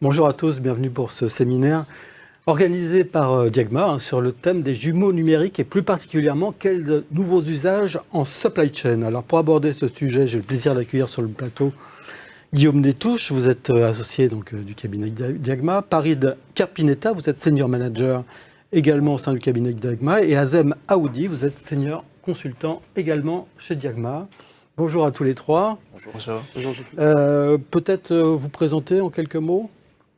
Bonjour à tous, bienvenue pour ce séminaire organisé par Diagma sur le thème des jumeaux numériques et plus particulièrement quels nouveaux usages en supply chain. Alors pour aborder ce sujet, j'ai le plaisir d'accueillir sur le plateau Guillaume Détouche, vous êtes associé du cabinet Diagma, Parid Carpinetta, vous êtes senior manager également au sein du cabinet Diagma, et Azem Aoudi, vous êtes senior consultant également chez Diagma. Bonjour à tous les trois. Bonjour. Peut-être vous présenter en quelques mots ?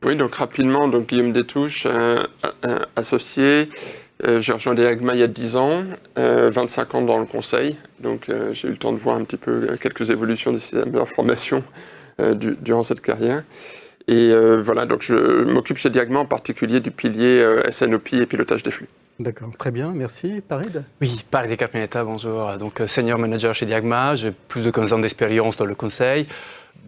Oui, donc rapidement, Guillaume Détouche, associé. J'ai rejoint Diagma il y a 10 ans, 25 ans dans le conseil. Donc j'ai eu le temps de voir un petit peu quelques évolutions des systèmes d'information durant cette carrière. Et voilà, donc je m'occupe chez Diagma en particulier du pilier SNOP et pilotage des flux. D'accord, très bien, merci. Parid ? Oui, Parid Carpinetta, bonjour. Donc senior manager chez Diagma, j'ai plus de 15 ans d'expérience dans le conseil.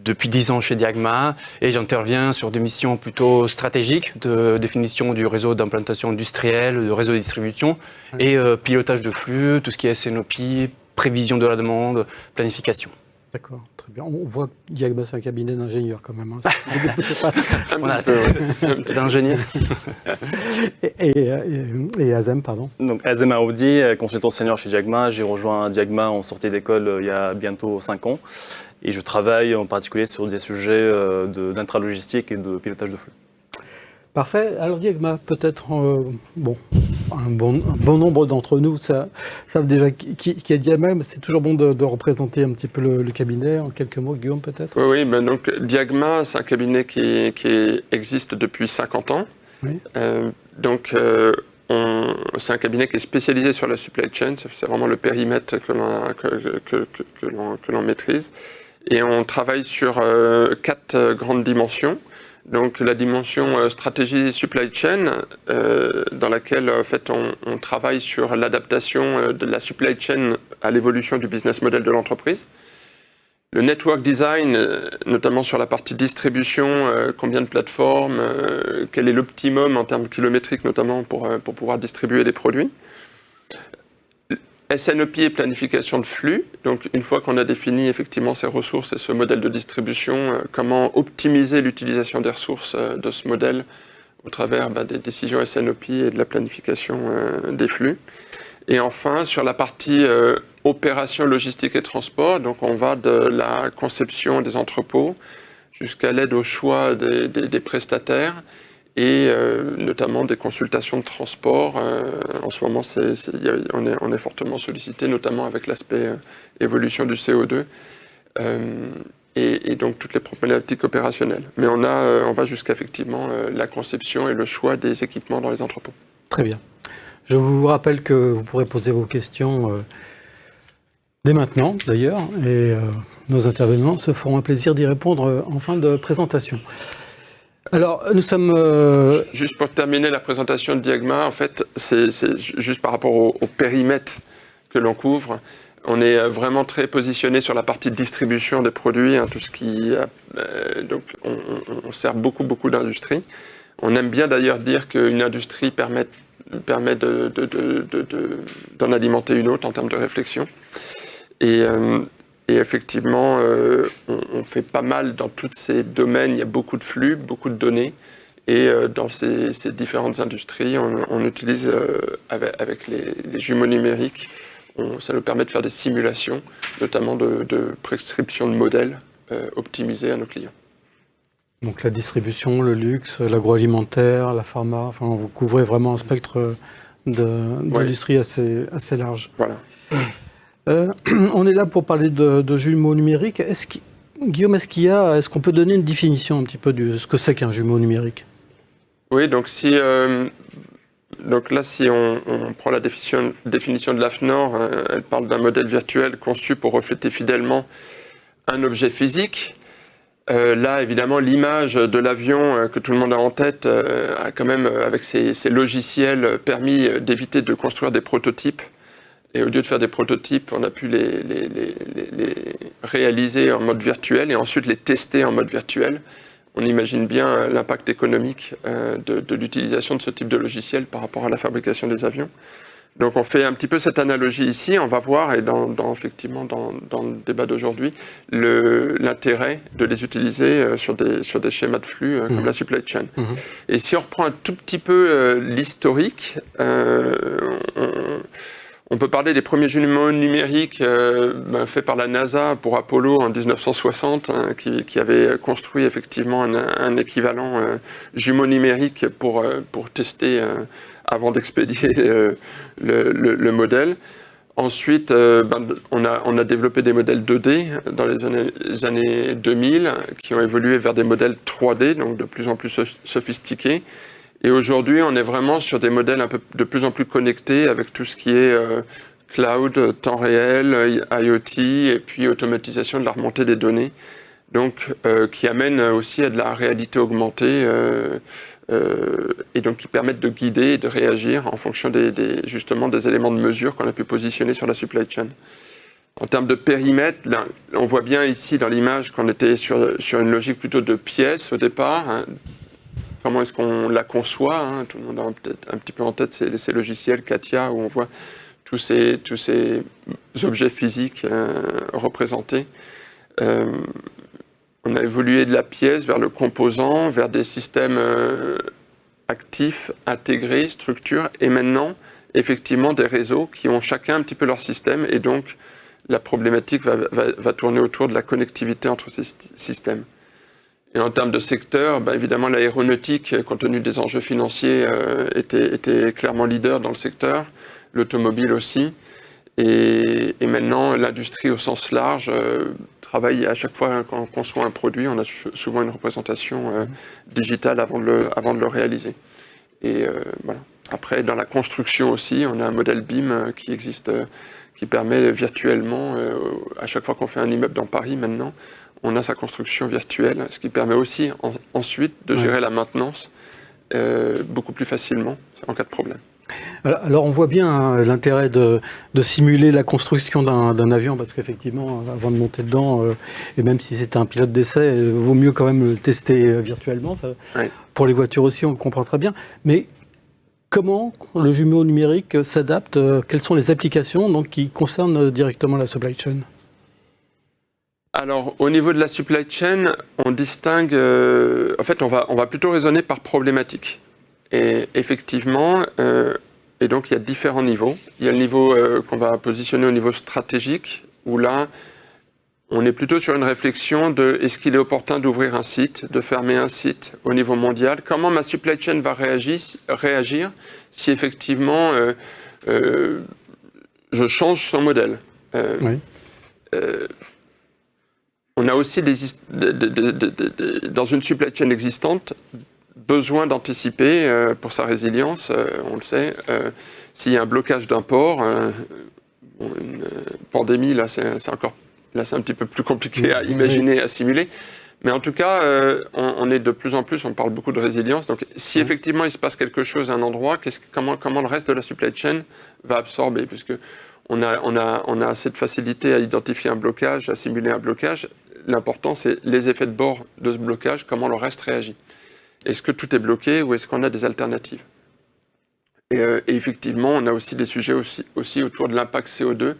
Depuis 10 ans chez Diagma et j'interviens sur des missions plutôt stratégiques de définition du réseau d'implantation industrielle, de réseau de distribution et pilotage de flux, tout ce qui est SNOP, prévision de la demande, planification. D'accord, très bien. On voit que Diagma, c'est un cabinet d'ingénieurs quand même. Hein. On a d'ingénieurs. Et Azem, pardon. Donc Azem Aoudi, consultant senior chez Diagma. J'ai rejoint Diagma en sortie d'école il y a bientôt 5 ans. Et je travaille en particulier sur des sujets d'intralogistique et de pilotage de flux. Parfait. Alors Diagma, peut-être, un bon nombre d'entre nous savent déjà qui est Diagma, mais c'est toujours bon de représenter un petit peu le cabinet. En quelques mots, Guillaume, peut-être ? Oui, donc Diagma, c'est un cabinet qui existe depuis 50 ans. Oui. C'est un cabinet qui est spécialisé sur la supply chain. C'est vraiment le périmètre que l'on maîtrise. Et on travaille sur 4 grandes dimensions. Donc la dimension stratégie supply chain, dans laquelle en fait, on travaille sur l'adaptation de la supply chain à l'évolution du business model de l'entreprise. Le network design, notamment sur la partie distribution, combien de plateformes, quel est l'optimum en termes kilométriques notamment pour pouvoir distribuer des produits. SNOP et planification de flux, donc une fois qu'on a défini effectivement ces ressources et ce modèle de distribution, comment optimiser l'utilisation des ressources de ce modèle au travers des décisions SNOP et de la planification des flux. Et enfin, sur la partie opération, logistique et transport, donc on va de la conception des entrepôts jusqu'à l'aide au choix des prestataires, et notamment des consultations de transport. En ce moment, on est fortement sollicité, notamment avec l'aspect évolution du CO2 et donc toutes les problématiques opérationnelles. Mais on va jusqu'à effectivement la conception et le choix des équipements dans les entrepôts. Très bien. Je vous rappelle que vous pourrez poser vos questions dès maintenant, d'ailleurs, et nos intervenants se feront un plaisir d'y répondre en fin de présentation. Alors, nous sommes... Juste pour terminer la présentation de Diagma, en fait, c'est juste par rapport au périmètre que l'on couvre. On est vraiment très positionné sur la partie de distribution des produits, tout ce qui... donc, on sert beaucoup d'industries. On aime bien d'ailleurs dire qu'une industrie permet d'en alimenter une autre en termes de réflexion. Et effectivement, on fait pas mal dans tous ces domaines, il y a beaucoup de flux, beaucoup de données. Et dans ces différentes industries, on utilise avec les jumeaux numériques, ça nous permet de faire des simulations, notamment de prescription de modèles optimisés à nos clients. Donc la distribution, le luxe, l'agroalimentaire, la pharma, enfin vous couvrez vraiment un spectre d'industrie assez large. Voilà. On est là pour parler de jumeaux numériques. Guillaume, est-ce qu'on peut donner une définition un petit peu de ce que c'est qu'un jumeau numérique ? Oui, donc si on prend la définition de l'AFNOR, elle parle d'un modèle virtuel conçu pour refléter fidèlement un objet physique. Là, évidemment, l'image de l'avion que tout le monde a en tête a quand même, avec ses logiciels, permis d'éviter de construire des prototypes. Et au lieu de faire des prototypes, on a pu les réaliser en mode virtuel et ensuite les tester en mode virtuel. On imagine bien l'impact économique de l'utilisation de ce type de logiciel par rapport à la fabrication des avions. Donc on fait un petit peu cette analogie ici, on va voir, et effectivement dans le débat d'aujourd'hui, l'intérêt de les utiliser sur des schémas de flux comme la supply chain. Et si on reprend un tout petit peu l'historique, on peut parler des premiers jumeaux numériques faits par la NASA pour Apollo en 1960, qui avait construit effectivement un équivalent jumeau numérique pour tester avant d'expédier le modèle. Ensuite, on a développé des modèles 2D dans les années 2000 qui ont évolué vers des modèles 3D, donc de plus en plus sophistiqués. Et aujourd'hui, on est vraiment sur des modèles de plus en plus connectés avec tout ce qui est cloud, temps réel, IoT et puis automatisation de la remontée des données. Donc, qui amène aussi à de la réalité augmentée et donc qui permettent de guider et de réagir en fonction justement des éléments de mesure qu'on a pu positionner sur la supply chain. En termes de périmètre, là, on voit bien ici dans l'image qu'on était sur une logique plutôt de pièces au départ. Hein. Comment est-ce qu'on la conçoit, hein. Tout le monde a peut-être un petit peu en tête ces logiciels CATIA où on voit tous ces objets physiques représentés. On a évolué de la pièce vers le composant, vers des systèmes actifs, intégrés, structures, et maintenant, effectivement, des réseaux qui ont chacun un petit peu leur système, et donc la problématique va tourner autour de la connectivité entre ces systèmes. Et en termes de secteur, évidemment, l'aéronautique, compte tenu des enjeux financiers, était clairement leader dans le secteur, l'automobile aussi, et maintenant, l'industrie au sens large travaille à chaque fois quand on conçoit un produit, on a souvent une représentation digitale avant de le réaliser. Et voilà. Après, dans la construction aussi, on a un modèle BIM qui existe, qui permet virtuellement, à chaque fois qu'on fait un immeuble dans Paris maintenant, on a sa construction virtuelle, ce qui permet aussi ensuite de gérer la maintenance beaucoup plus facilement en cas de problème. Alors on voit bien l'intérêt de simuler la construction d'un avion, parce qu'effectivement, avant de monter dedans, et même si c'est un pilote d'essai, il vaut mieux quand même le tester virtuellement. Ça, pour les voitures aussi, on le comprend très bien. Mais comment le jumeau numérique s'adapte? Quelles sont les applications donc, qui concernent directement la supply chain? Alors, au niveau de la supply chain, on distingue... en fait, on va plutôt raisonner par problématique. Et effectivement, et donc il y a différents niveaux. Il y a le niveau qu'on va positionner au niveau stratégique, où là, on est plutôt sur une réflexion de est-ce qu'il est opportun d'ouvrir un site, de fermer un site au niveau mondial? Comment ma supply chain va réagir si effectivement je change son modèle? Oui. On a aussi dans une supply chain existante besoin d'anticiper pour sa résilience, on le sait. S'il y a un blocage d'un port, une pandémie, là c'est un petit peu plus compliqué à imaginer, à simuler. Mais en tout cas, on est de plus en plus, on parle beaucoup de résilience. Donc si effectivement il se passe quelque chose à un endroit, comment le reste de la supply chain va absorber? Puisque on a assez de facilité à identifier un blocage, à simuler un blocage. L'important, c'est les effets de bord de ce blocage, comment le reste réagit. Est-ce que tout est bloqué ou est-ce qu'on a des alternatives? Et effectivement, on a aussi des sujets aussi autour de l'impact CO2,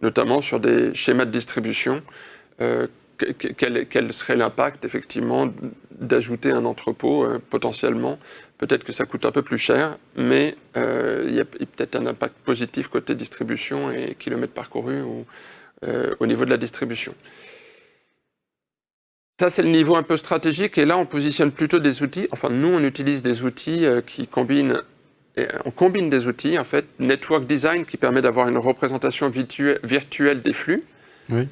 notamment sur des schémas de distribution. Quel serait l'impact, effectivement, d'ajouter un entrepôt potentiellement? Peut-être que ça coûte un peu plus cher, mais il y a peut-être un impact positif côté distribution et kilomètres parcourus ou au niveau de la distribution. Ça, c'est le niveau un peu stratégique, et là, on positionne plutôt des outils. Enfin, nous, on utilise des outils qui combinent... On combine des outils, en fait, Network Design, qui permet d'avoir une représentation virtuelle des flux, de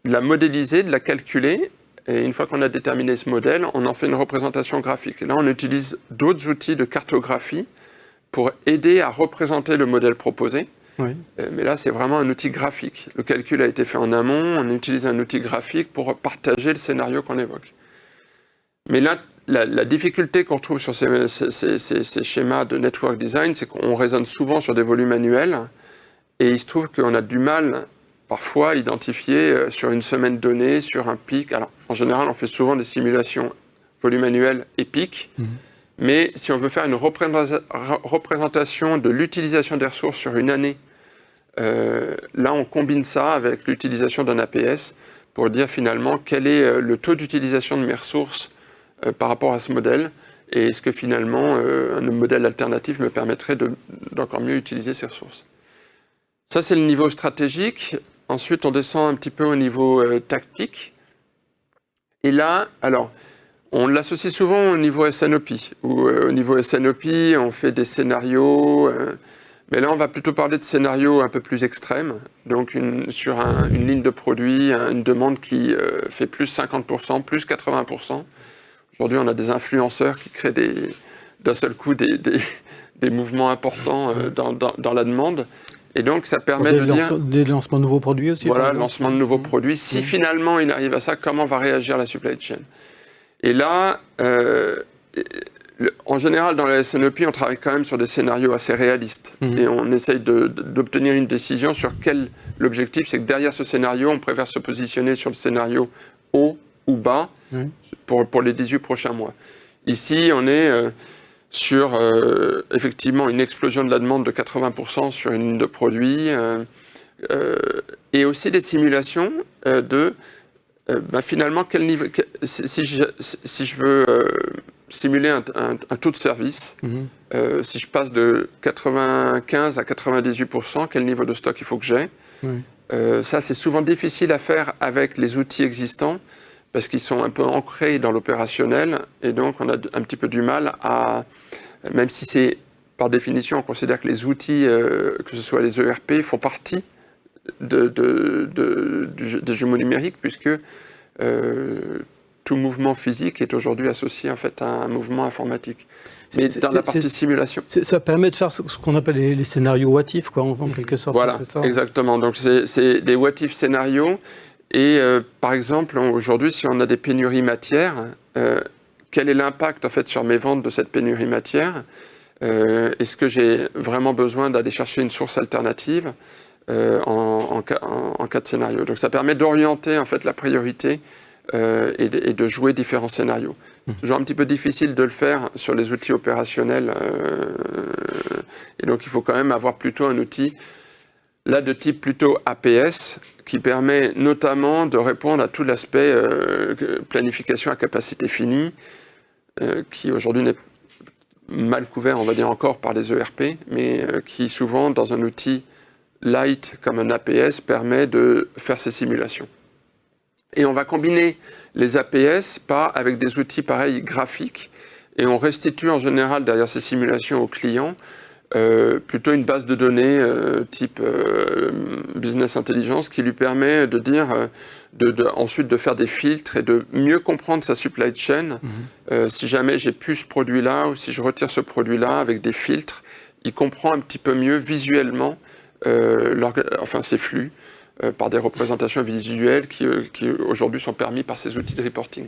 la modéliser, de la calculer, et une fois qu'on a déterminé ce modèle, on en fait une représentation graphique. Et là, on utilise d'autres outils de cartographie pour aider à représenter le modèle proposé. Oui. Mais là, c'est vraiment un outil graphique. Le calcul a été fait en amont, on utilise un outil graphique pour partager le scénario qu'on évoque. Mais là, la difficulté qu'on retrouve sur ces schémas de network design, c'est qu'on raisonne souvent sur des volumes annuels, et il se trouve qu'on a du mal, parfois, à identifier sur une semaine donnée, sur un pic. Alors, en général, on fait souvent des simulations volume annuel et pic, Mais si on veut faire une représentation de l'utilisation des ressources sur une année, là on combine ça avec l'utilisation d'un APS pour dire finalement quel est le taux d'utilisation de mes ressources par rapport à ce modèle, et est-ce que finalement un modèle alternatif me permettrait d'encore mieux utiliser ces ressources. Ça c'est le niveau stratégique. Ensuite on descend un petit peu au niveau tactique. Et là, alors, on l'associe souvent au niveau SNOP, où au niveau SNOP, on fait des scénarios, mais là, on va plutôt parler de scénarios un peu plus extrêmes, donc sur une ligne de produit, une demande qui fait plus 50%, plus 80%. Aujourd'hui, on a des influenceurs qui créent d'un seul coup des mouvements importants dans la demande. Et donc, ça permet de dire... Des lancements de nouveaux produits aussi. Voilà, lancement de nouveaux produits. Si finalement il arrive à ça, comment va réagir la supply chain? Et là, en général, dans la SNOP, on travaille quand même sur des scénarios assez réalistes. Et on essaye d'obtenir une décision sur l'objectif, c'est que derrière ce scénario, on préfère se positionner sur le scénario haut ou bas pour les 18 prochains mois. Ici, on est... sur effectivement une explosion de la demande de 80% sur une ligne de produits, et aussi des simulations finalement quel niveau, si je veux simuler un taux de service, si je passe de 95 à 98%, quel niveau de stock il faut que j'ai. Ça c'est souvent difficile à faire avec les outils existants, parce qu'ils sont un peu ancrés dans l'opérationnel, et donc on a un petit peu du mal à, même si c'est par définition, on considère que les outils, que ce soit les ERP, font partie des jumeaux numériques, puisque tout mouvement physique est aujourd'hui associé en fait à un mouvement informatique. Mais dans la partie simulation. Ça permet de faire ce qu'on appelle les scénarios what if, quoi, en quelque sorte. Voilà, c'est ça, exactement. Donc c'est des what if scénarios. Et par exemple, aujourd'hui, si on a des pénuries matières, quel est l'impact en fait sur mes ventes de cette pénurie matière? Est-ce que j'ai vraiment besoin d'aller chercher une source alternative en cas de scénario? Donc ça permet d'orienter en fait la priorité et de jouer différents scénarios. Toujours un petit peu difficile de le faire sur les outils opérationnels, et donc il faut quand même avoir plutôt un outil là de type plutôt APS, qui permet notamment de répondre à tout l'aspect planification à capacité finie, qui aujourd'hui n'est mal couvert, on va dire encore, par les ERP, mais qui souvent, dans un outil light comme un APS, permet de faire ces simulations. Et on va combiner les APS avec des outils pareils graphiques, et on restitue en général derrière ces simulations aux clients plutôt une base de données type business intelligence, qui lui permet de dire, ensuite de faire des filtres et de mieux comprendre sa supply chain. Si jamais j'ai plus ce produit-là, ou si je retire ce produit-là avec des filtres, il comprend un petit peu mieux visuellement ces flux par des représentations visuelles qui aujourd'hui sont permis par ces outils de reporting.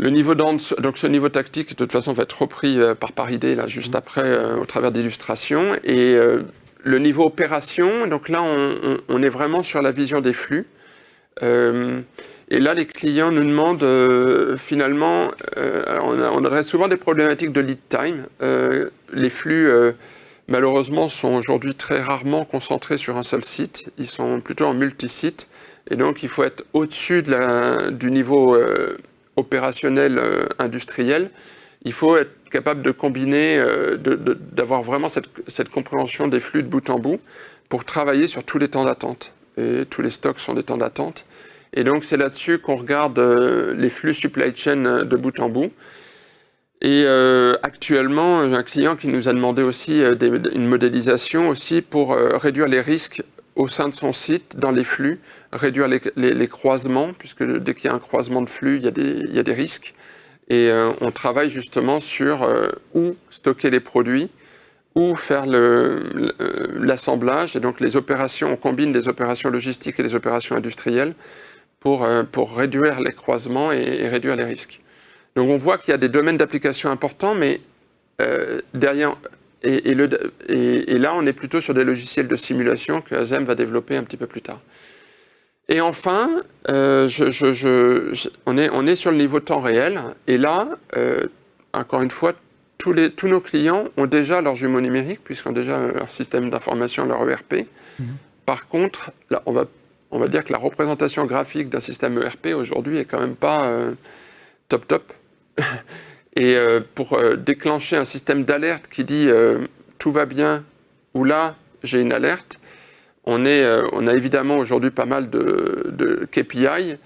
Le niveau donc ce niveau tactique, de toute façon, va être repris par idée, là, juste après, au travers d'illustrations. Et le niveau opération, donc là, on est vraiment sur la vision des flux. Et là, les clients nous demandent, finalement, on adresse souvent des problématiques de lead time. Les flux, malheureusement, sont aujourd'hui très rarement concentrés sur un seul site. Ils sont plutôt en multi-site. Et donc, il faut être au-dessus du niveau opérationnel industriel. Il faut être capable de combiner, d'avoir vraiment cette compréhension des flux de bout en bout pour travailler sur tous les temps d'attente. Et tous les stocks sont des temps d'attente. Et donc, c'est là-dessus qu'on regarde les flux supply chain de bout en bout. Et actuellement, j'ai un client qui nous a demandé aussi une modélisation aussi pour réduire les risques au sein de son site, dans les flux, réduire les croisements, puisque dès qu'il y a un croisement de flux, il y a des risques. Et on travaille justement sur où stocker les produits, où faire l'assemblage. Et donc les opérations, on combine les opérations logistiques et les opérations industrielles pour réduire les croisements et réduire les risques. Donc on voit qu'il y a des domaines d'application importants, mais derrière... Et là, on est plutôt sur des logiciels de simulation que Azem va développer un petit peu plus tard. Et enfin, on est sur le niveau temps réel. Et là, encore une fois, tous nos clients ont déjà leur jumeau numérique, puisqu'ils ont déjà leur système d'information, leur ERP. Par contre, là, on va dire que la représentation graphique d'un système ERP aujourd'hui est quand même pas top. Et pour déclencher un système d'alerte qui dit tout va bien ou là j'ai une alerte, on a évidemment aujourd'hui pas mal de KPI,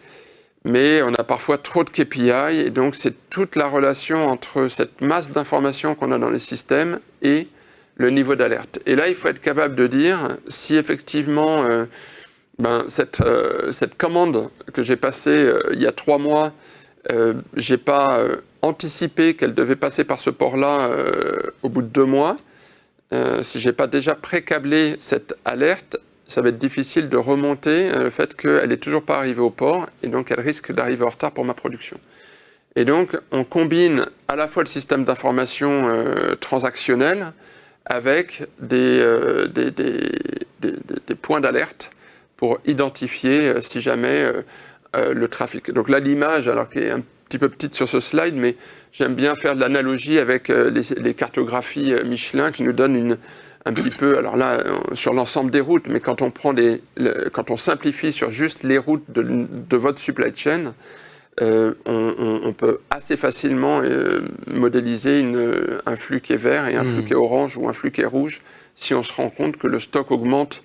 mais on a parfois trop de KPI, et donc c'est toute la relation entre cette masse d'informations qu'on a dans les systèmes et le niveau d'alerte. Et là, il faut être capable de dire si effectivement cette commande que j'ai passée il y a 3 mois, j'ai pas anticipé qu'elle devait passer par ce port-là au bout de 2 mois, si j'ai pas déjà pré-câblé cette alerte, ça va être difficile de remonter le fait qu'elle n'est toujours pas arrivée au port, et donc elle risque d'arriver en retard pour ma production. Et donc, on combine à la fois le système d'information transactionnel avec des points d'alerte pour identifier si jamais le trafic. Donc là, l'image, alors qu'elle est un petit peu petite sur ce slide, mais j'aime bien faire de l'analogie avec les cartographies Michelin qui nous donnent un petit peu, alors là, sur l'ensemble des routes, mais quand on prend quand on simplifie sur juste les routes de votre supply chain, on peut assez facilement modéliser un flux qui est vert et un flux qui est orange ou un flux qui est rouge, si on se rend compte que le stock augmente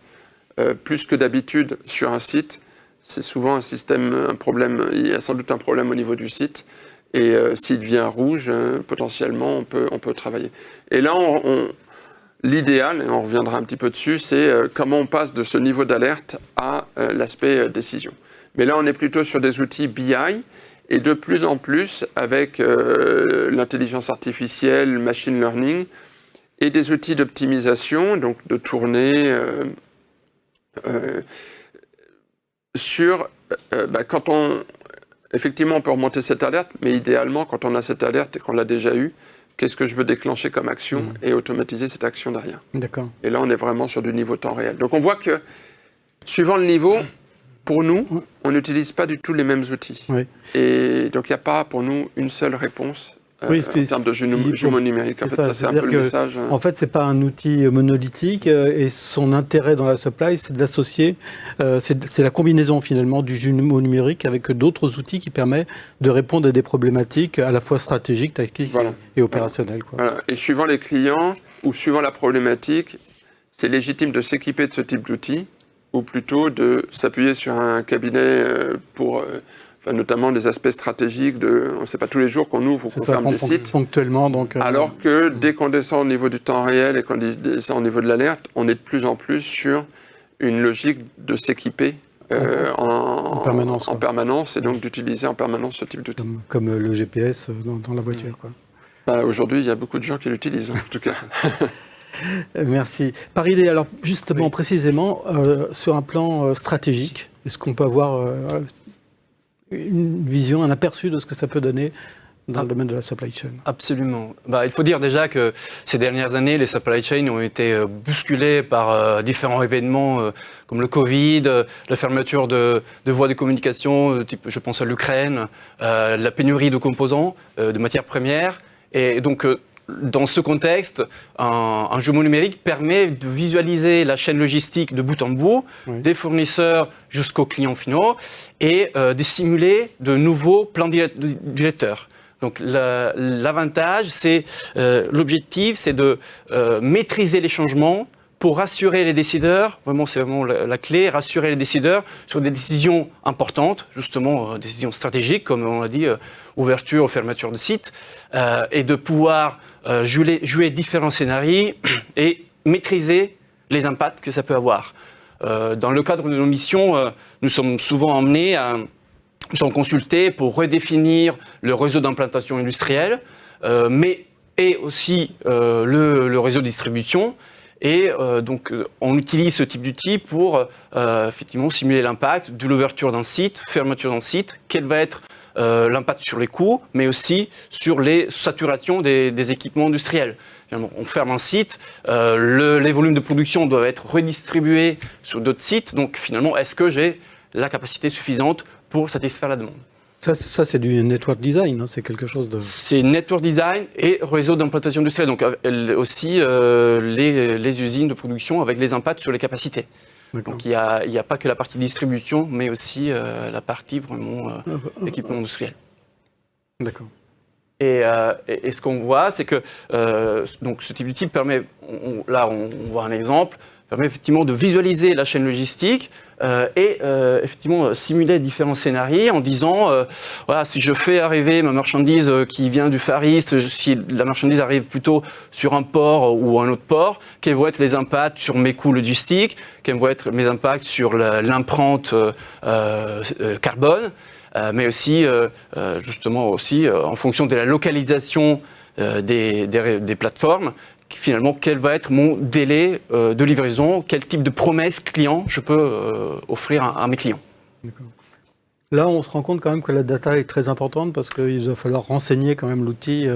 plus que d'habitude sur un site. C'est souvent un problème, il y a sans doute un problème au niveau du site, et s'il devient rouge, potentiellement, on peut travailler. Et là, l'idéal, et on reviendra un petit peu dessus, c'est comment on passe de ce niveau d'alerte à l'aspect décision. Mais là, on est plutôt sur des outils BI, et de plus en plus, avec l'intelligence artificielle, machine learning, et des outils d'optimisation, donc de tournée, effectivement, on peut remonter cette alerte, mais idéalement, quand on a cette alerte et qu'on l'a déjà eue, qu'est-ce que je veux déclencher comme action et automatiser cette action derrière. D'accord. Et là, on est vraiment sur du niveau temps réel. Donc, on voit que, suivant le niveau, pour nous, on n'utilise pas du tout les mêmes outils. Oui. Et donc, il n'y a pas, pour nous, une seule réponse en termes de jumeaux numériques. En fait, ça, c'est un peu le message. En fait, ce n'est pas un outil monolithique, et son intérêt dans la supply, c'est de l'associer. C'est la combinaison, finalement, du jumeau numérique avec d'autres outils qui permettent de répondre à des problématiques à la fois stratégiques, tactiques et opérationnelles. Quoi. Voilà. Et suivant les clients ou suivant la problématique, c'est légitime de s'équiper de ce type d'outils, ou plutôt de s'appuyer sur un cabinet pour... notamment des aspects stratégiques on sait pas tous les jours qu'on ouvre ou qu'on ferme des sites. Ponctuellement, donc. Alors que dès qu'on descend au niveau du temps réel et qu'on descend au niveau de l'alerte, on est de plus en plus sur une logique de s'équiper en permanence, et donc d'utiliser en permanence ce type d'outil. Comme le GPS dans la voiture, quoi. Aujourd'hui, il y a beaucoup de gens qui l'utilisent, en tout cas. Merci. Par idée, alors justement, précisément, sur un plan stratégique, est-ce qu'on peut avoir une vision, un aperçu de ce que ça peut donner dans le domaine de la supply chain? Absolument. Il faut dire déjà que ces dernières années, les supply chains ont été bousculées par différents événements comme le Covid, la fermeture de voies de communication, type, je pense à l'Ukraine, la pénurie de composants, de matières premières. Et donc, dans ce contexte, un jumeau numérique permet de visualiser la chaîne logistique de bout en bout, des fournisseurs jusqu'aux clients finaux, et de simuler de nouveaux plans directeurs. Donc l'avantage, l'objectif, c'est de maîtriser les changements pour rassurer les décideurs, c'est vraiment la clé, rassurer les décideurs sur des décisions importantes, justement des décisions stratégiques, comme on l'a dit, ouverture ou fermeture de site, et de pouvoir jouer différents scénarios et maîtriser les impacts que ça peut avoir. Dans le cadre de nos missions, nous sommes souvent amenés nous sommes consultés pour redéfinir le réseau d'implantation industrielle, et aussi le réseau de distribution. Et donc, on utilise ce type d'outil pour effectivement simuler l'impact de l'ouverture d'un site, fermeture d'un site, quel va être l'impact sur les coûts, mais aussi sur les saturations des équipements industriels. Finalement, on ferme un site, les volumes de production doivent être redistribués sur d'autres sites. Donc finalement, est-ce que j'ai la capacité suffisante pour satisfaire la demande? Ça c'est du network design, hein, c'est quelque chose de... C'est network design et réseau d'implantation industrielle, donc aussi les usines de production avec les impacts sur les capacités. D'accord. Donc il n'y a pas que la partie distribution, mais aussi la partie vraiment équipement industriel. D'accord. Et ce qu'on voit, c'est que donc ce type d'outil permet, là on voit un exemple, permet effectivement de visualiser la chaîne logistique et effectivement simuler différents scénarios en disant voilà, si je fais arriver ma marchandise qui vient du Far East, si la marchandise arrive plutôt sur un port ou un autre port, quels vont être les impacts sur mes coûts logistiques, quels vont être mes impacts sur l'empreinte carbone, mais aussi justement aussi en fonction de la localisation des plateformes. Finalement, quel va être mon délai de livraison, quel type de promesse client je peux offrir à mes clients. D'accord. Là, on se rend compte quand même que la data est très importante parce qu'il va falloir renseigner quand même l'outil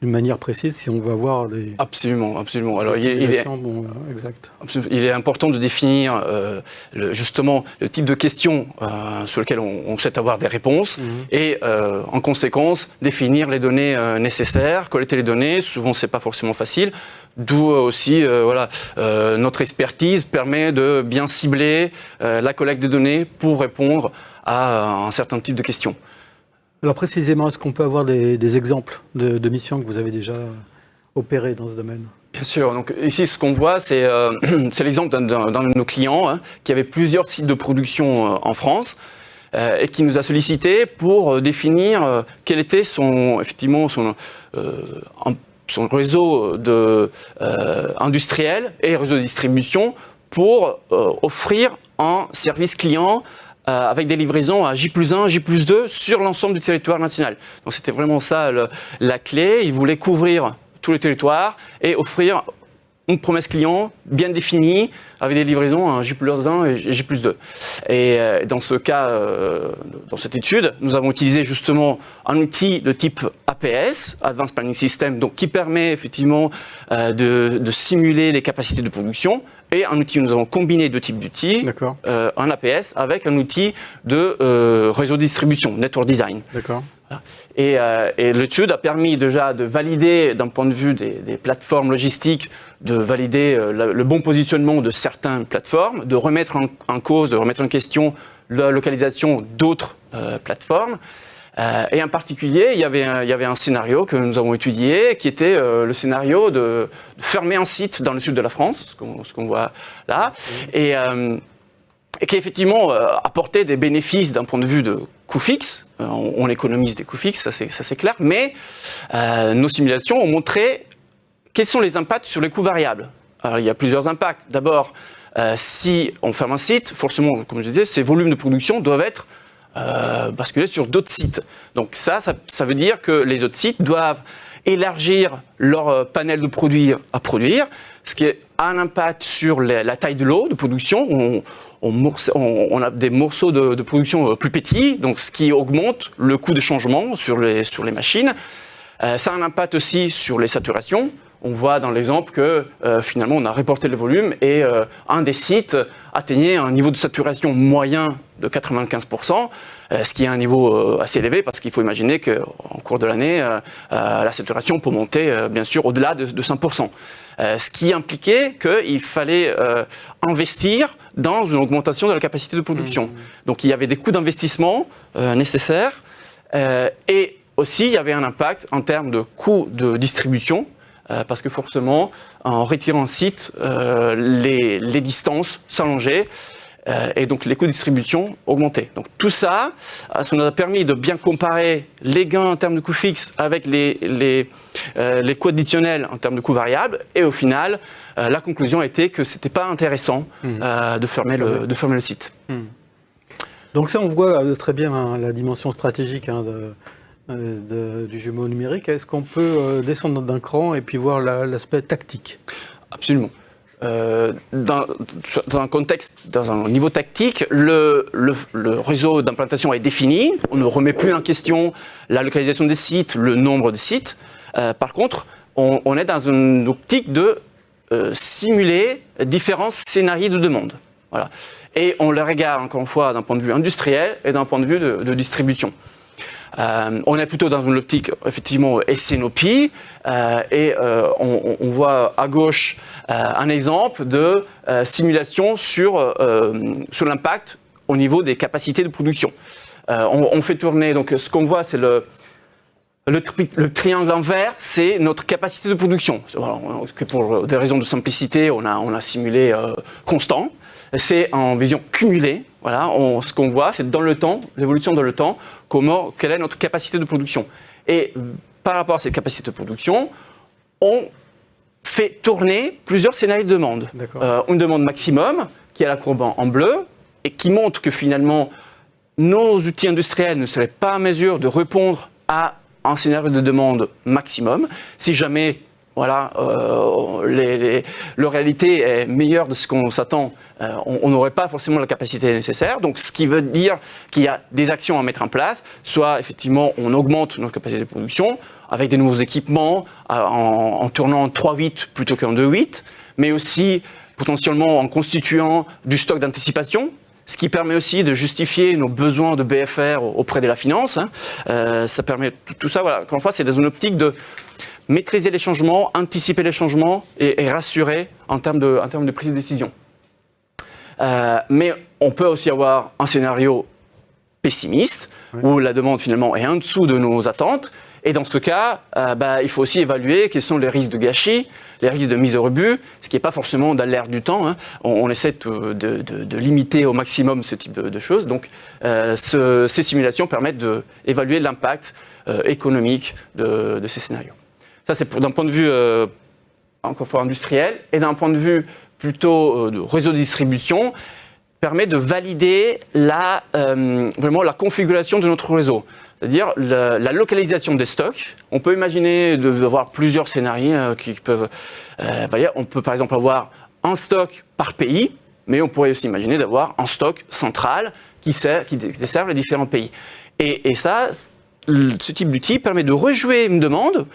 d'une manière précise si on veut avoir des... Absolument, absolument. Alors, exact. Il est important de définir justement le type de questions sur lesquelles on souhaite avoir des réponses et en conséquence définir les données nécessaires, collecter les données. Souvent, c'est pas forcément facile. D'où aussi notre expertise permet de bien cibler la collecte de données pour répondre à un certain type de questions. Alors précisément, est-ce qu'on peut avoir des exemples de missions que vous avez déjà opérées dans ce domaine ? Bien sûr. Donc ici, ce qu'on voit, c'est l'exemple d'un de nos clients qui avait plusieurs sites de production en France et qui nous a sollicité pour définir quel était son réseau industriel et réseau de distribution pour offrir un service client avec des livraisons à J+1, J+2 sur l'ensemble du territoire national. Donc c'était vraiment ça la clé. Ils voulaient couvrir tout le territoire et offrir une promesse client bien définie avec des livraisons à J+1 et J+2. Et dans ce cas, dans cette étude, nous avons utilisé justement un outil de type APS, Advanced Planning System, donc qui permet effectivement de simuler les capacités de production, et un outil, nous avons combiné deux types d'outils, un APS avec un outil de réseau de distribution, Network Design. D'accord. Et l'étude a permis déjà de valider, d'un point de vue des plateformes logistiques, de valider le bon positionnement de certaines plateformes, de remettre en cause, de remettre en question la localisation d'autres plateformes. Et en particulier, il y avait un scénario que nous avons étudié, qui était le scénario de fermer un site dans le sud de la France, ce qu'on voit là, et qui effectivement apportait des bénéfices d'un point de vue de coût fixe. On économise des coûts fixes, ça c'est clair, mais nos simulations ont montré quels sont les impacts sur les coûts variables. Alors, il y a plusieurs impacts. D'abord, si on ferme un site, forcément, comme je disais, ces volumes de production doivent être basculés sur d'autres sites. Donc ça veut dire que les autres sites doivent élargir leur panel de produits à produire, ce qui a un impact sur la taille de lot de production. On a des morceaux de production plus petits, donc ce qui augmente le coût de changement sur les machines. Ça a un impact aussi sur les saturations. On voit dans l'exemple que finalement on a reporté le volume et un des sites atteignait un niveau de saturation moyen de 95%, ce qui est un niveau assez élevé parce qu'il faut imaginer qu'en cours de l'année, la saturation peut monter bien sûr au-delà de 100%. Ce qui impliquait qu'il fallait investir dans une augmentation de la capacité de production. Donc il y avait des coûts d'investissement nécessaires et aussi il y avait un impact en termes de coûts de distribution. Parce que forcément, en retirant un site, les distances s'allongeaient et donc les coûts de distribution augmentaient. Donc tout ça, ça nous a permis de bien comparer les gains en termes de coûts fixes avec les coûts additionnels en termes de coûts variables. Et au final, la conclusion était que ce n'était pas intéressant de fermer le site. Donc ça, on voit très bien la dimension stratégique du jumeau numérique. Est-ce qu'on peut descendre d'un cran et puis voir l'aspect tactique ? Absolument. Dans un contexte, dans un niveau tactique, le réseau d'implantation est défini. On ne remet plus en question la localisation des sites, le nombre de sites. Par contre, on est dans une optique de simuler différents scénarios de demande. Voilà. Et on le regarde encore une fois d'un point de vue industriel et d'un point de vue de distribution. On est plutôt dans une optique, effectivement, S&OP, et on voit à gauche un exemple de simulation sur l'impact au niveau des capacités de production. On fait tourner, donc ce qu'on voit, c'est le triangle en vert, c'est notre capacité de production. Pour des raisons de simplicité, on a simulé constant. C'est en vision cumulée. Voilà, ce qu'on voit, c'est dans le temps, l'évolution dans le temps, quelle est notre capacité de production. Et par rapport à cette capacité de production, on fait tourner plusieurs scénarios de demande. Une demande maximum, qui est la courbe en bleu, et qui montre que finalement, nos outils industriels ne seraient pas en mesure de répondre à un scénario de demande maximum. Si jamais la réalité est meilleure de ce qu'on s'attend, on n'aurait pas forcément la capacité nécessaire. Donc, ce qui veut dire qu'il y a des actions à mettre en place. Soit, effectivement, on augmente notre capacité de production avec des nouveaux équipements, en tournant en 3/8 plutôt qu'en 2/8, mais aussi potentiellement en constituant du stock d'anticipation, ce qui permet aussi de justifier nos besoins de BFR auprès de la finance. Ça permet tout ça. Voilà. Encore une fois, c'est dans une optique de maîtriser les changements, anticiper les changements et rassurer en termes de prise de décision. Mais on peut aussi avoir un scénario pessimiste, où la demande finalement est en dessous de nos attentes. Et dans ce cas, il faut aussi évaluer quels sont les risques de gâchis, les risques de mise au rebut, ce qui n'est pas forcément dans l'air du temps. On essaie de limiter au maximum ce type de choses. Donc, ces simulations permettent d'évaluer l'impact économique de ces scénarios. Ça, c'est d'un point de vue, encore une fois, industriel. Et d'un point de vue plutôt de réseau de distribution, permet de valider vraiment la configuration de notre réseau. C'est-à-dire la localisation des stocks. On peut imaginer d'avoir plusieurs scénarios qui peuvent varier. On peut par exemple avoir un stock par pays, mais on pourrait aussi imaginer d'avoir un stock central qui dessert les différents pays. Et ça, ce type d'outil permet de rejouer une demande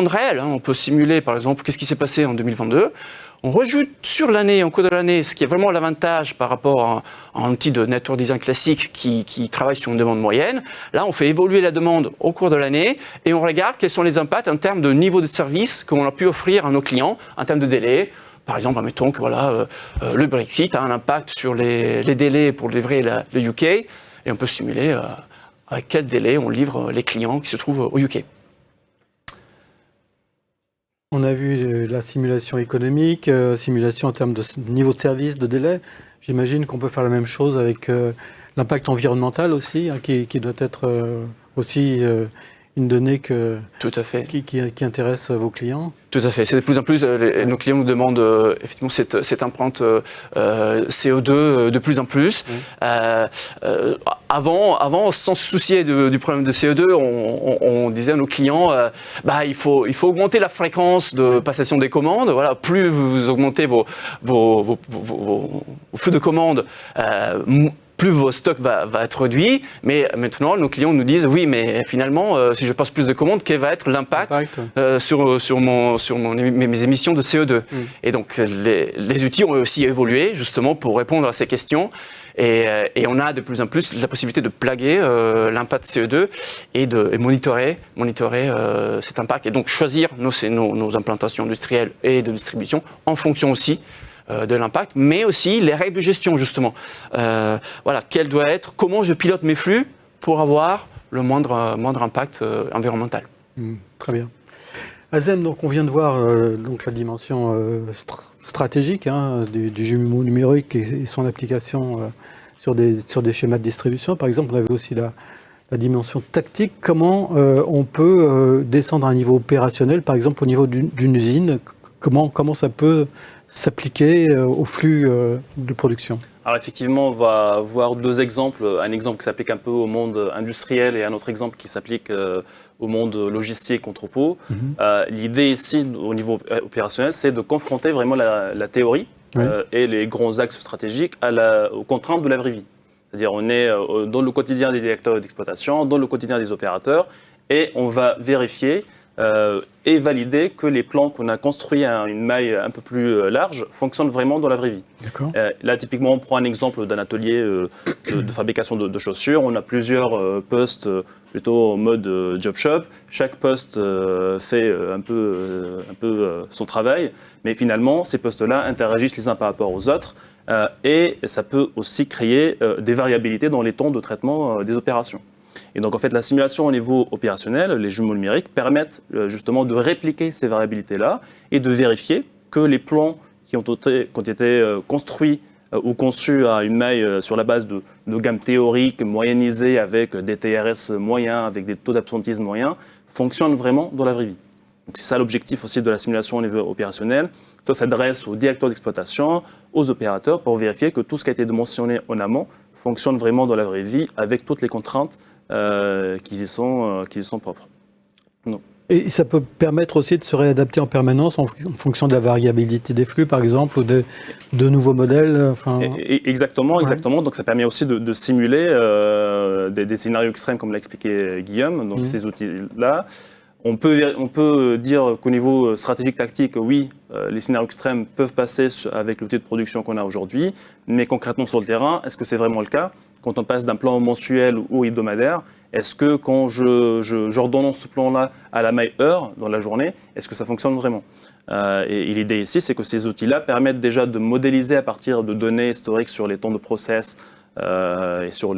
réelle. On peut simuler par exemple qu'est-ce qui s'est passé en 2022. On rejoue sur l'année, en cours de l'année, ce qui est vraiment l'avantage par rapport à un outil de network design classique qui travaille sur une demande moyenne. Là, on fait évoluer la demande au cours de l'année et on regarde quels sont les impacts en termes de niveau de service qu'on a pu offrir à nos clients, en termes de délai. Par exemple, admettons que le Brexit a un impact sur les délais pour livrer le UK et on peut simuler avec quel délai on livre les clients qui se trouvent au UK. On a vu la simulation économique, simulation en termes de niveau de service, de délai. J'imagine qu'on peut faire la même chose avec l'impact environnemental aussi, qui doit être aussi une donnée Tout à fait. qui intéresse vos clients. Tout à fait. C'est de plus en plus, nos clients nous demandent effectivement cette empreinte CO2 de plus en plus. Avant, sans se soucier du problème de CO2, on disait à nos clients, il faut augmenter la fréquence de passation des commandes. Voilà, plus vous augmentez vos flux de commandes, plus vos stocks va être réduit. Mais maintenant, nos clients nous disent, oui, mais finalement, si je passe plus de commandes, quel va être l'impact sur mes émissions de CO2 Et donc, les outils ont aussi évolué, justement, pour répondre à ces questions. Et on a de plus en plus la possibilité de plaguer l'impact CO2 et monitorer cet impact. Et donc, choisir nos implantations industrielles et de distribution en fonction aussi de l'impact, mais aussi les règles de gestion, justement. Quelle doit être, comment je pilote mes flux pour avoir le moindre impact environnemental. Très bien. Azem, donc on vient de voir la dimension stratégique du jumeau numérique et son application sur des schémas de distribution. Par exemple, on avait aussi la dimension tactique. Comment on peut descendre à un niveau opérationnel, par exemple au niveau d'une usine? Comment ça peut s'appliquer au flux de production? Alors effectivement, on va voir deux exemples. Un exemple qui s'applique un peu au monde industriel et un autre exemple qui s'applique au monde logistique, entrepôt. L'idée ici, au niveau opérationnel, c'est de confronter vraiment la théorie et les grands axes stratégiques aux contraintes de la vraie vie. C'est-à-dire on est dans le quotidien des directeurs d'exploitation, dans le quotidien des opérateurs, et on va vérifier et valider que les plans qu'on a construits à une maille un peu plus large fonctionnent vraiment dans la vraie vie. Là, typiquement, on prend un exemple d'un atelier de fabrication de chaussures. On a plusieurs postes plutôt en mode job shop. Chaque poste fait un peu son travail, mais finalement, ces postes-là interagissent les uns par rapport aux autres et ça peut aussi créer des variabilités dans les temps de traitement des opérations. Et donc, en fait, la simulation au niveau opérationnel, les jumeaux numériques permettent justement de répliquer ces variabilités-là et de vérifier que les plans qui ont été construits ou conçus à une maille sur la base de gammes théoriques moyennisées avec des TRS moyens, avec des taux d'absentisme moyens, fonctionnent vraiment dans la vraie vie. Donc, c'est ça l'objectif aussi de la simulation au niveau opérationnel. Ça s'adresse aux directeurs d'exploitation, aux opérateurs, pour vérifier que tout ce qui a été mentionné en amont fonctionne vraiment dans la vraie vie avec toutes les contraintes qui y sont propres. Non. Et ça peut permettre aussi de se réadapter en permanence en fonction de la variabilité des flux, par exemple, ou de nouveaux modèles. Exactement. Donc ça permet aussi de simuler des scénarios extrêmes, comme l'a expliqué Guillaume. Donc ces outils-là, on peut dire qu'au niveau stratégique tactique, oui, les scénarios extrêmes peuvent passer avec l'outil de production qu'on a aujourd'hui, mais concrètement sur le terrain, est-ce que c'est vraiment le cas? Quand on passe d'un plan mensuel ou hebdomadaire, est-ce que quand j'ordonne ce plan-là à la maille heure dans la journée, est-ce que ça fonctionne vraiment? Et l'idée ici, c'est que ces outils-là permettent déjà de modéliser à partir de données historiques sur les temps de process et sur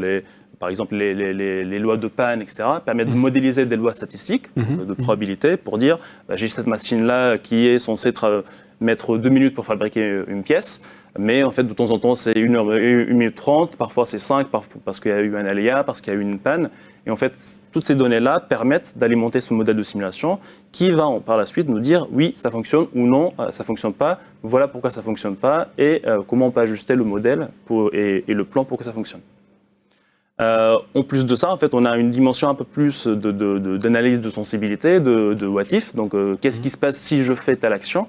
par exemple les lois de panne, etc., permettent de modéliser des lois statistiques de probabilité pour dire j'ai cette machine-là qui est censée mettre 2 minutes pour fabriquer une pièce, mais en fait de temps en temps c'est 1 minute 30, parfois c'est 5 parce qu'il y a eu un aléa, parce qu'il y a eu une panne. Et en fait, toutes ces données-là permettent d'alimenter ce modèle de simulation qui va par la suite nous dire oui, ça fonctionne ou non, ça ne fonctionne pas, voilà pourquoi ça ne fonctionne pas et comment on peut ajuster le modèle et le plan pour que ça fonctionne. En plus de ça, en fait, on a une dimension un peu plus d'analyse de sensibilité, de what if. Donc, qu'est-ce qui se passe si je fais telle action?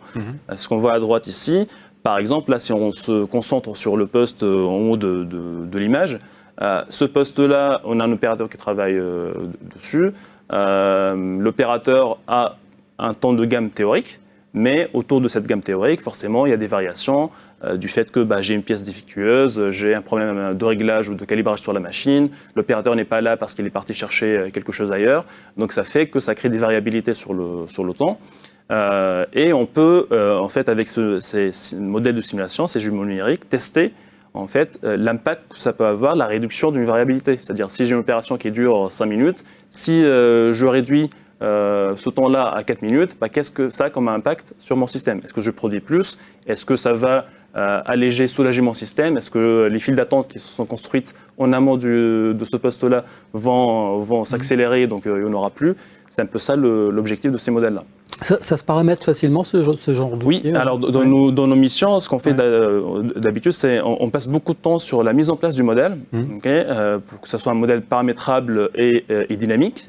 Ce qu'on voit à droite ici, par exemple, là, si on se concentre sur le poste en haut de l'image, ce poste-là, on a un opérateur qui travaille dessus. L'opérateur a un temps de gamme théorique, mais autour de cette gamme théorique, forcément, il y a des variations du fait que j'ai une pièce défectueuse, j'ai un problème de réglage ou de calibrage sur la machine, l'opérateur n'est pas là parce qu'il est parti chercher quelque chose ailleurs, donc ça fait que ça crée des variabilités sur le temps. Et on peut, en fait, avec ces modèles de simulation, ces jumeaux numériques, tester en fait, l'impact que ça peut avoir, la réduction d'une variabilité. C'est-à-dire, si j'ai une opération qui dure 5 minutes, si je réduis ce temps-là à 4 minutes, qu'est-ce que ça a comme impact sur mon système? Est-ce que je produis plus? Est-ce que ça va alléger, soulager mon système? Est-ce que les files d'attente qui se sont construites en amont de ce poste-là vont s'accélérer, donc il n'y en aura plus? C'est un peu ça l'objectif de ces modèles-là. Ça se paramètre facilement, ce genre d'outil? Oui, alors dans nos missions, ce qu'on fait d'habitude, c'est on passe beaucoup de temps sur la mise en place du modèle, pour que ce soit un modèle paramétrable et dynamique.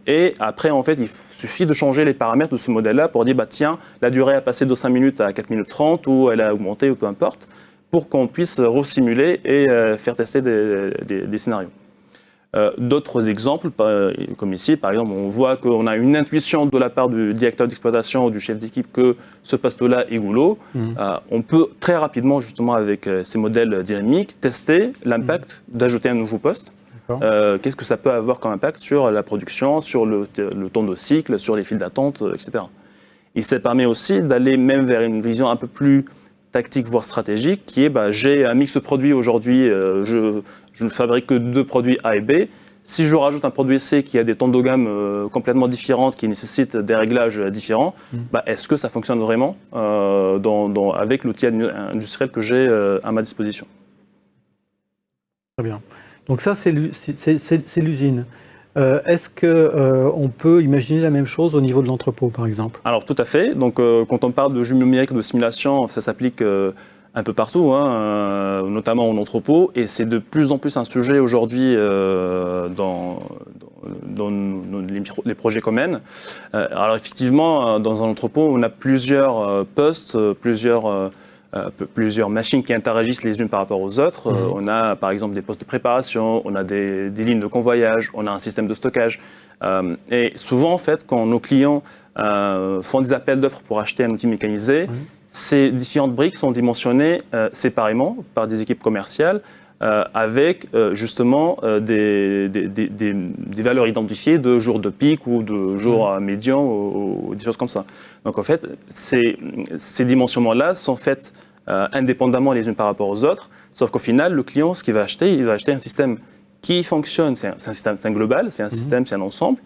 Et après, en fait, il suffit de changer les paramètres de ce modèle-là pour dire, tiens, la durée a passé de 5 minutes à 4 minutes 30, ou elle a augmenté, ou peu importe, pour qu'on puisse resimuler et faire tester des scénarios. D'autres exemples, comme ici, par exemple, on voit qu'on a une intuition de la part du directeur d'exploitation ou du chef d'équipe que ce poste-là est goulot. On peut très rapidement, justement, avec ces modèles dynamiques, tester l'impact d'ajouter un nouveau poste. Qu'est-ce que ça peut avoir comme impact sur la production, sur le temps de cycle, sur les files d'attente, etc. Et ça permet aussi d'aller même vers une vision un peu plus tactique, voire stratégique, qui est j'ai un mix de produits aujourd'hui, je ne fabrique que 2 produits A et B. Si je rajoute un produit C qui a des temps de gamme complètement différents, qui nécessitent des réglages différents, est-ce que ça fonctionne vraiment avec l'outil industriel que j'ai à ma disposition? Très bien. Donc ça, c'est l'usine. Est-ce qu'on peut imaginer la même chose au niveau de l'entrepôt, par exemple? Alors, tout à fait. Donc, quand on parle de jumeaux numériques de simulation, ça s'applique un peu partout, notamment en entrepôt. Et c'est de plus en plus un sujet aujourd'hui dans les projets qu'on mène. Alors, effectivement, dans un entrepôt, on a plusieurs postes, plusieurs plusieurs machines qui interagissent les unes par rapport aux autres. On a par exemple des postes de préparation, on a des lignes de convoyage, on a un système de stockage. Et souvent, en fait, quand nos clients font des appels d'offres pour acheter un outil mécanisé, ces différentes briques sont dimensionnées séparément par des équipes commerciales avec justement des valeurs identifiées de jours de pic ou de jours médians ou des choses comme ça. Donc en fait, ces dimensionnements-là sont faites indépendamment les unes par rapport aux autres, sauf qu'au final, le client, ce qu'il va acheter, il va acheter un système qui fonctionne, c'est un système, c'est un global, c'est un système, c'est un ensemble,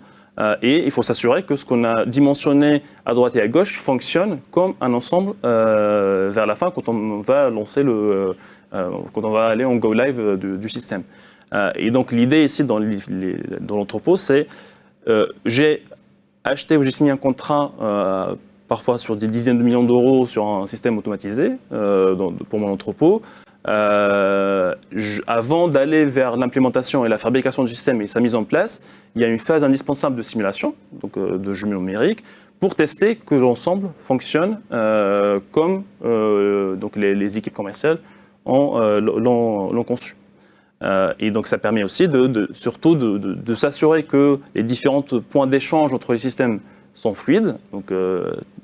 et il faut s'assurer que ce qu'on a dimensionné à droite et à gauche fonctionne comme un ensemble vers la fin quand on va lancer quand on va aller en go live du système. Et donc l'idée ici dans l'entrepôt, c'est j'ai acheté ou j'ai signé un contrat parfois sur des dizaines de millions d'euros sur un système automatisé pour mon entrepôt. Avant d'aller vers l'implémentation et la fabrication du système et sa mise en place, il y a une phase indispensable de simulation, donc de jumeaux numériques, pour tester que l'ensemble fonctionne comme donc les équipes commerciales l'ont conçu. Et donc ça permet aussi surtout de s'assurer que les différents points d'échange entre les systèmes sont fluides. Donc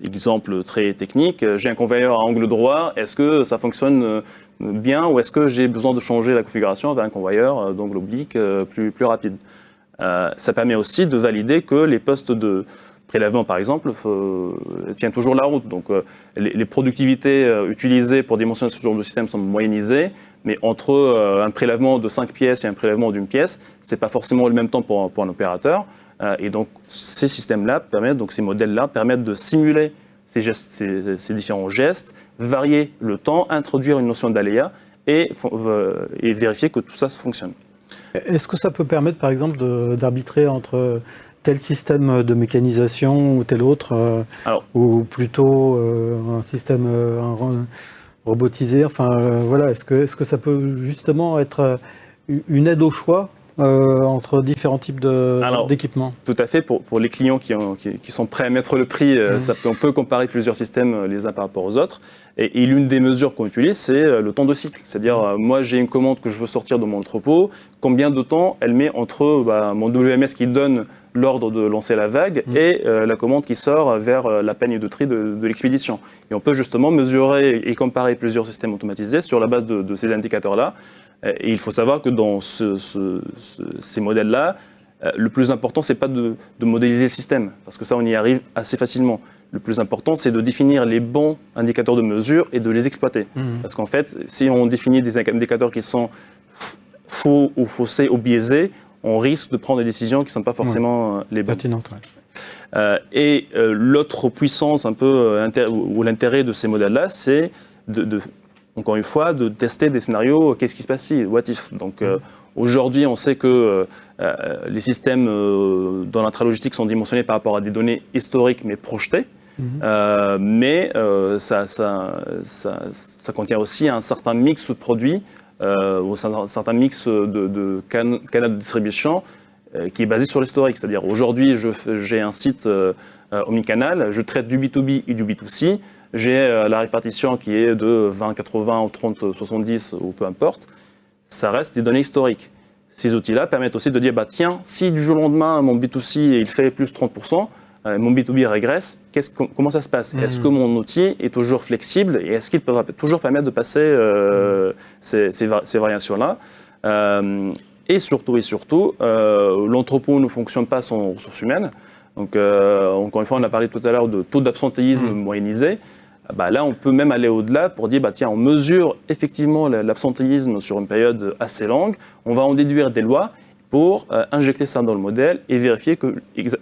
exemple très technique, j'ai un conveyeur à angle droit, est-ce que ça fonctionne bien ou est-ce que j'ai besoin de changer la configuration vers un conveyeur d'angle oblique plus rapide. Ça permet aussi de valider que les postes de prélèvement, par exemple, tiennent toujours la route. Donc les productivités utilisées pour dimensionner ce genre de système sont moyennisées, mais entre un prélèvement de 5 pièces et un prélèvement d'une pièce, ce n'est pas forcément le même temps pour un opérateur. Et donc ces systèmes-là permettent, donc ces modèles-là permettent de simuler ces différents gestes, varier le temps, introduire une notion d'aléa et vérifier que tout ça fonctionne. Est-ce que ça peut permettre, par exemple, d'arbitrer entre tel système de mécanisation ou tel autre, ou plutôt un système robotisé? Enfin, voilà, est-ce que ça peut justement être une aide au choix entre différents types d'équipements? Tout à fait. Pour les clients qui sont prêts à mettre le prix, on peut comparer plusieurs systèmes les uns par rapport aux autres. Et l'une des mesures qu'on utilise, c'est le temps de cycle. C'est-à-dire, moi, j'ai une commande que je veux sortir de mon entrepôt. Combien de temps elle met entre mon WMS qui donne l'ordre de lancer la vague et la commande qui sort vers la peigne de tri de l'expédition. Et on peut justement mesurer et comparer plusieurs systèmes automatisés sur la base de ces indicateurs-là. Et il faut savoir que dans ces modèles-là, le plus important, ce n'est pas de modéliser le système, parce que ça, on y arrive assez facilement. Le plus important, c'est de définir les bons indicateurs de mesure et de les exploiter. Parce qu'en fait, si on définit des indicateurs qui sont faux ou faussés ou biaisés, on risque de prendre des décisions qui ne sont pas forcément les bonnes. Pertinentes, et l'autre puissance un peu, ou l'intérêt de ces modèles-là, c'est encore une fois, de tester des scénarios, qu'est-ce qui se passe si, what if. Donc aujourd'hui, on sait que les systèmes dans l'intralogistique sont dimensionnés par rapport à des données historiques mais projetées. Mais ça contient aussi un certain mix de produits, ou un certain mix de canaux de distribution qui est basé sur l'historique. C'est-à-dire aujourd'hui, j'ai un site omnicanal, je traite du B2B et du B2C. J'ai la répartition qui est de 20-80 ou 30-70 ou peu importe. Ça reste des données historiques. Ces outils-là permettent aussi de dire, tiens, si du jour au lendemain, mon B2C il fait plus 30%, mon B2B régresse, comment ça se passe? Est-ce que mon outil est toujours flexible et est-ce qu'il peut toujours permettre de passer ces variations-là? Et surtout, l'entrepôt ne fonctionne pas sans ressources humaines. Donc, encore une fois, on a parlé tout à l'heure de taux d'absentéisme moyennisé. Là, on peut même aller au-delà pour dire, tiens, on mesure effectivement l'absentéisme sur une période assez longue, on va en déduire des lois pour injecter ça dans le modèle et vérifier que,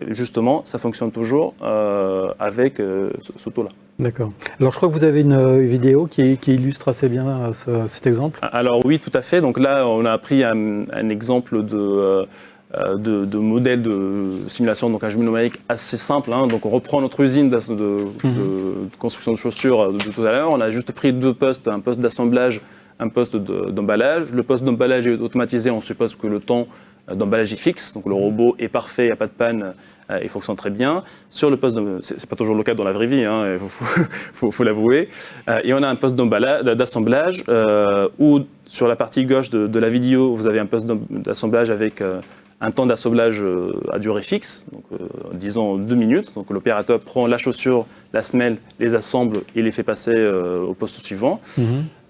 justement, ça fonctionne toujours avec ce taux-là. D'accord. Alors, je crois que vous avez une vidéo qui illustre assez bien cet exemple. Alors oui, tout à fait. Donc là, on a pris un exemple de modèle de simulation, donc un jumeau numérique assez simple. Donc on reprend notre usine de construction de chaussures de tout à l'heure. On a juste pris deux postes, un poste d'assemblage un poste d'emballage. Le poste d'emballage est automatisé, on suppose que le temps d'emballage est fixe, donc le robot est parfait, il n'y a pas de panne, il fonctionne très bien. Sur le poste, c'est pas toujours le cas dans la vraie vie, hein, faut l'avouer. Et on a un poste d'assemblage où sur la partie gauche de la vidéo, vous avez un poste d'assemblage avec un temps d'assemblage à durée fixe, donc, disons 2 minutes. Donc l'opérateur prend la chaussure, la semelle, les assemble et les fait passer au poste suivant.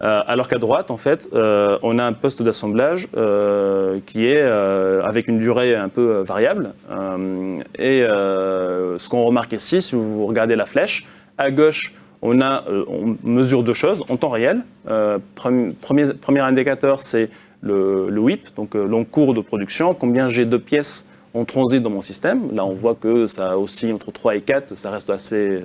Alors qu'à droite, en fait, on a un poste d'assemblage qui est avec une durée un peu variable. Ce qu'on remarque ici, si vous regardez la flèche, à gauche, on mesure 2 choses en temps réel. Premier indicateur, c'est le WIP, donc l'encours de production, combien j'ai de pièces en transit dans mon système. Là, on voit que ça oscille entre 3 et 4, ça reste assez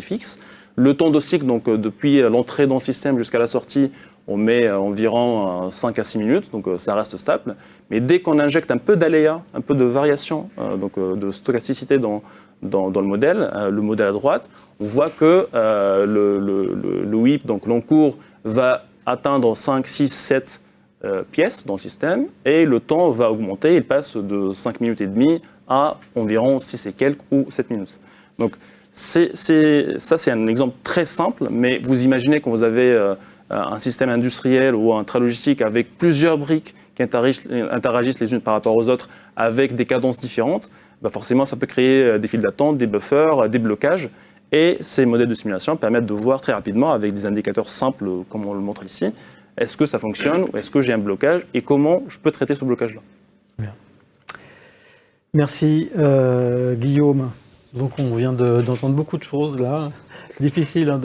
fixe. Le temps de cycle, donc depuis l'entrée dans le système jusqu'à la sortie, on met environ 5 à 6 minutes, donc ça reste stable. Mais dès qu'on injecte un peu d'aléa, un peu de variation, donc de stochasticité dans le modèle à droite, on voit que le WIP, donc l'encours, va atteindre 5, 6, 7 pièces dans le système, et le temps va augmenter, il passe de 5 minutes et demie à environ 6 et quelques ou 7 minutes. Donc ça c'est un exemple très simple, mais vous imaginez quand vous avez un système industriel ou un train logistique avec plusieurs briques qui interagissent les unes par rapport aux autres avec des cadences différentes, bah forcément ça peut créer des files d'attente, des buffers, des blocages, et ces modèles de simulation permettent de voir très rapidement avec des indicateurs simples comme on le montre ici, est-ce que ça fonctionne ou est-ce que j'ai un blocage et comment je peux traiter ce blocage-là. Bien. Merci Guillaume. Donc on vient d'entendre beaucoup de choses là. C'est difficile hein,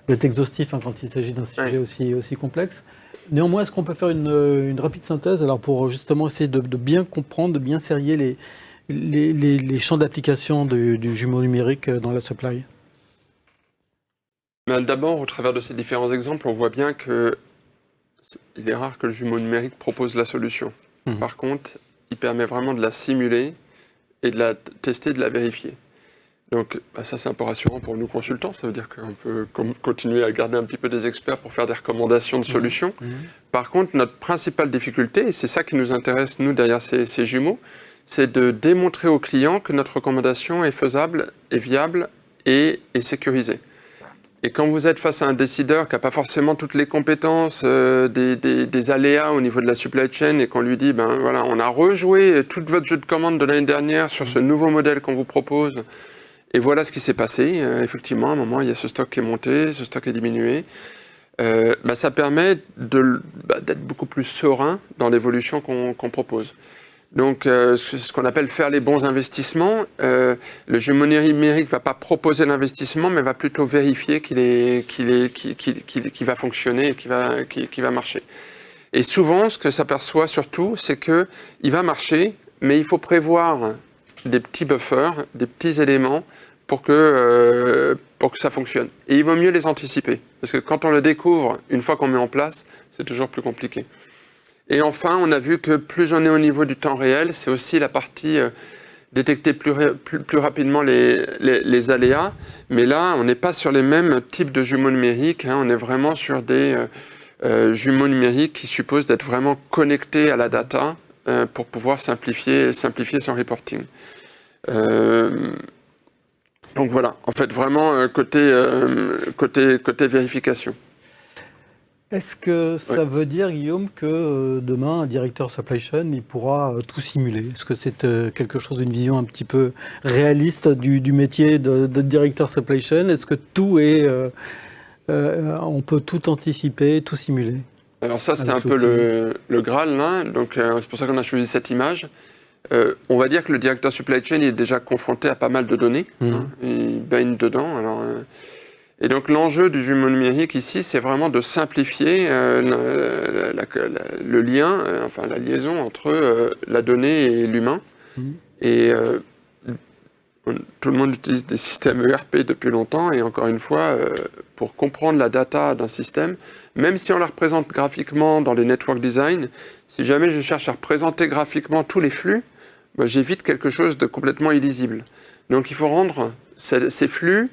d'être exhaustif hein, quand il s'agit d'un sujet aussi complexe. Néanmoins, est-ce qu'on peut faire une rapide synthèse alors pour justement essayer de bien comprendre, de bien serrer les champs d'application du jumeau numérique dans la supply? D'abord, au travers de ces différents exemples, on voit bien qu'il est rare que le jumeau numérique propose la solution. Par contre, il permet vraiment de la simuler et de la tester, de la vérifier. Donc ça, c'est un peu rassurant pour nous consultants. Ça veut dire qu'on peut continuer à garder un petit peu des experts pour faire des recommandations de solutions. Par contre, notre principale difficulté, et c'est ça qui nous intéresse, nous, derrière ces jumeaux, c'est de démontrer aux clients que notre recommandation est faisable, est viable et sécurisée. Et quand vous êtes face à un décideur qui n'a pas forcément toutes les compétences, des aléas au niveau de la supply chain, et qu'on lui dit, ben voilà, on a rejoué tout votre jeu de commande de l'année dernière sur ce nouveau modèle qu'on vous propose, et voilà ce qui s'est passé. Effectivement, à un moment, il y a ce stock qui est monté, ce stock est diminué. Ça permet d'être beaucoup plus serein dans l'évolution qu'on propose. Donc, ce qu'on appelle faire les bons investissements. Le jumeau numérique ne va pas proposer l'investissement, mais va plutôt vérifier qu'il va fonctionner et qu'il va marcher. Et souvent, ce que s'aperçoit surtout, c'est qu'il va marcher, mais il faut prévoir des petits buffers, des petits éléments pour que ça fonctionne. Et il vaut mieux les anticiper, parce que quand on le découvre, une fois qu'on met en place, c'est toujours plus compliqué. Et enfin, on a vu que plus on est au niveau du temps réel, c'est aussi la partie détecter plus rapidement les aléas. Mais là, on n'est pas sur les mêmes types de jumeaux numériques. On est vraiment sur des jumeaux numériques qui supposent d'être vraiment connectés à la data pour pouvoir simplifier son reporting. Donc voilà, en fait, vraiment côté vérification. Est-ce que ça veut dire, Guillaume, que demain, un directeur supply chain, il pourra tout simuler? Est-ce que c'est quelque chose, une vision un petit peu réaliste du métier de directeur supply chain? Est-ce que tout est... on peut tout anticiper, tout simuler? Alors ça, c'est un peu le Graal, là. Donc c'est pour ça qu'on a choisi cette image. On va dire que le directeur supply chain est déjà confronté à pas mal de données. Il baigne dedans. Et donc l'enjeu du jumeau numérique ici, c'est vraiment de simplifier le lien, enfin la liaison entre la donnée et l'humain. Et tout le monde utilise des systèmes ERP depuis longtemps, et encore une fois, pour comprendre la data d'un système, même si on la représente graphiquement dans les network design, si jamais je cherche à représenter graphiquement tous les flux, j'évite quelque chose de complètement illisible. Donc il faut rendre ces flux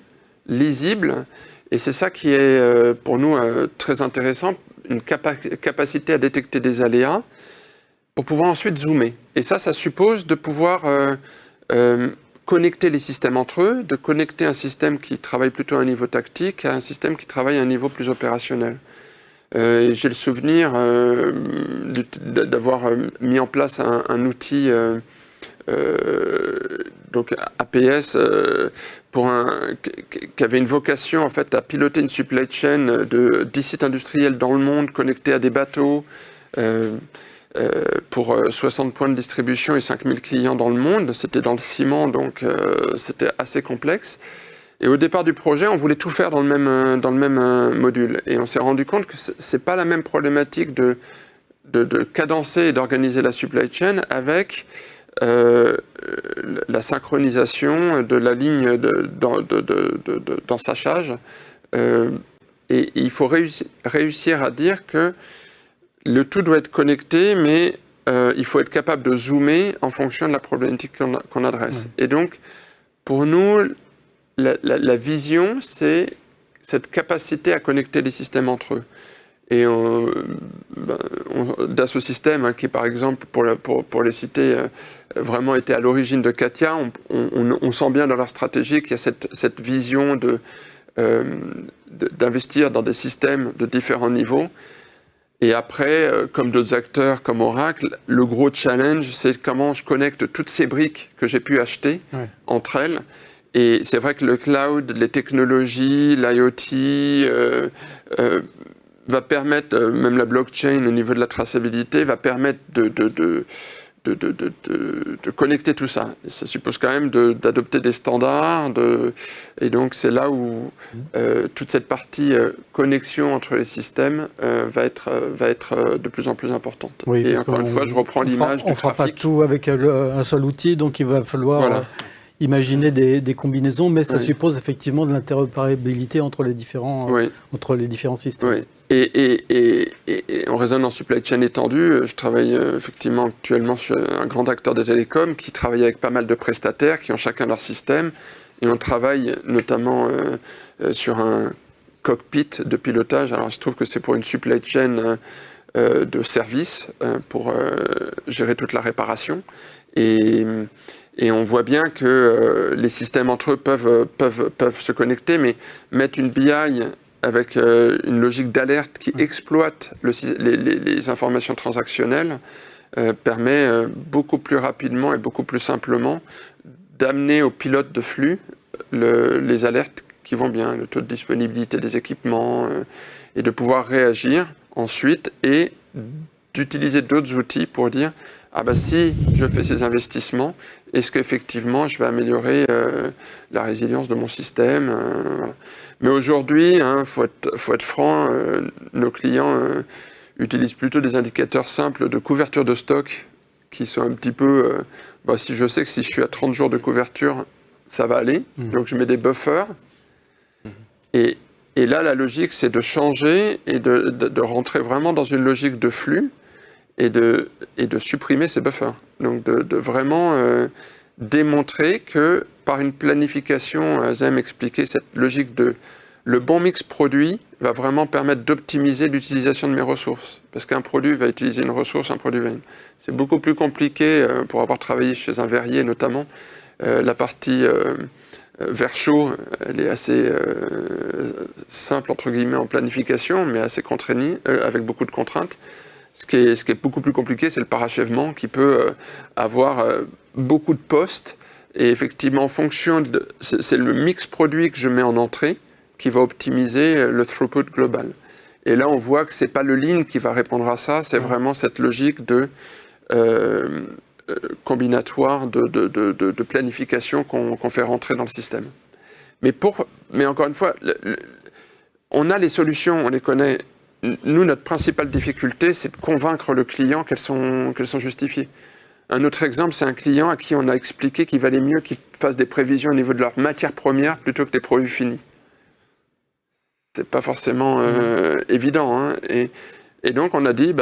lisibles Et c'est ça qui est pour nous très intéressant, une capacité à détecter des aléas pour pouvoir ensuite zoomer. Et ça suppose de pouvoir connecter les systèmes entre eux, de connecter un système qui travaille plutôt à un niveau tactique à un système qui travaille à un niveau plus opérationnel. J'ai le souvenir d'avoir mis en place un outil donc APS qui avait une vocation en fait à piloter une supply chain de 10 sites industriels dans le monde connectés à des bateaux pour 60 points de distribution et 5000 clients dans le monde. C'était dans le ciment, donc c'était assez complexe. Et au départ du projet, on voulait tout faire dans le même module. Et on s'est rendu compte que c'est pas la même problématique de cadencer et d'organiser la supply chain avec la synchronisation de la ligne d'ensachage. Et il faut réussir à dire que le tout doit être connecté, mais il faut être capable de zoomer en fonction de la problématique qu'on adresse. Et donc, pour nous, la vision, c'est cette capacité à connecter les systèmes entre eux. Et Dassault Systèmes, qui par exemple, pour les citer, vraiment était à l'origine de CATIA, on sent bien dans leur stratégie qu'il y a cette vision d'investir dans des systèmes de différents niveaux. Et après, comme d'autres acteurs, comme Oracle, le gros challenge, c'est comment je connecte toutes ces briques que j'ai pu acheter entre elles. Et c'est vrai que le cloud, les technologies, l'IoT va permettre, même la blockchain au niveau de la traçabilité, va permettre de connecter tout ça. Ça suppose quand même d'adopter des standards, et donc c'est là où toute cette partie connexion entre les systèmes va être de plus en plus importante. Oui, et encore une fois, je reprends l'image du trafic. On ne fera pas tout avec un seul outil, donc il va falloir imaginer des combinaisons, mais ça suppose effectivement de l'interopérabilité entre les différents systèmes. Oui. Et on raisonne en supply chain étendue. Je travaille effectivement actuellement sur un grand acteur des télécoms qui travaille avec pas mal de prestataires qui ont chacun leur système. Et on travaille notamment sur un cockpit de pilotage. Alors il se trouve que c'est pour une supply chain de services pour gérer toute la réparation. Et on voit bien que les systèmes entre eux peuvent se connecter, mais mettre une BI avec une logique d'alerte qui exploite les informations transactionnelles permet beaucoup plus rapidement et beaucoup plus simplement d'amener aux pilotes de flux les alertes qui vont bien, le taux de disponibilité des équipements, et de pouvoir réagir ensuite et d'utiliser d'autres outils pour dire ah ben si je fais ces investissements, est-ce qu'effectivement je vais améliorer la résilience de mon système voilà. Mais aujourd'hui, faut être franc, nos clients utilisent plutôt des indicateurs simples de couverture de stock qui sont un petit peu, si je sais que si je suis à 30 jours de couverture, ça va aller, donc je mets des buffers. Et là, la logique, c'est de changer et de rentrer vraiment dans une logique de flux et de supprimer ces buffers. Donc de vraiment démontrer que par une planification, Zem expliquait cette logique de le bon mix produit va vraiment permettre d'optimiser l'utilisation de mes ressources. Parce qu'un produit va utiliser une ressource, un produit va... C'est beaucoup plus compliqué pour avoir travaillé chez un verrier notamment. La partie verre chaud, elle est assez simple entre guillemets en planification, mais assez contraignée, avec beaucoup de contraintes. Ce qui est beaucoup plus compliqué, c'est le parachèvement qui peut avoir beaucoup de postes. Et effectivement, en fonction c'est le mix produit que je mets en entrée qui va optimiser le throughput global. Et là, on voit que ce n'est pas le lean qui va répondre à ça, c'est vraiment cette logique de combinatoire de planification qu'on fait rentrer dans le système. Mais encore une fois, on a les solutions, on les connaît. Nous, notre principale difficulté, c'est de convaincre le client qu'elles sont justifiées. Un autre exemple, c'est un client à qui on a expliqué qu'il valait mieux qu'il fasse des prévisions au niveau de leurs matières premières plutôt que des produits finis. C'est pas forcément évident. Hein. Et donc, on a dit,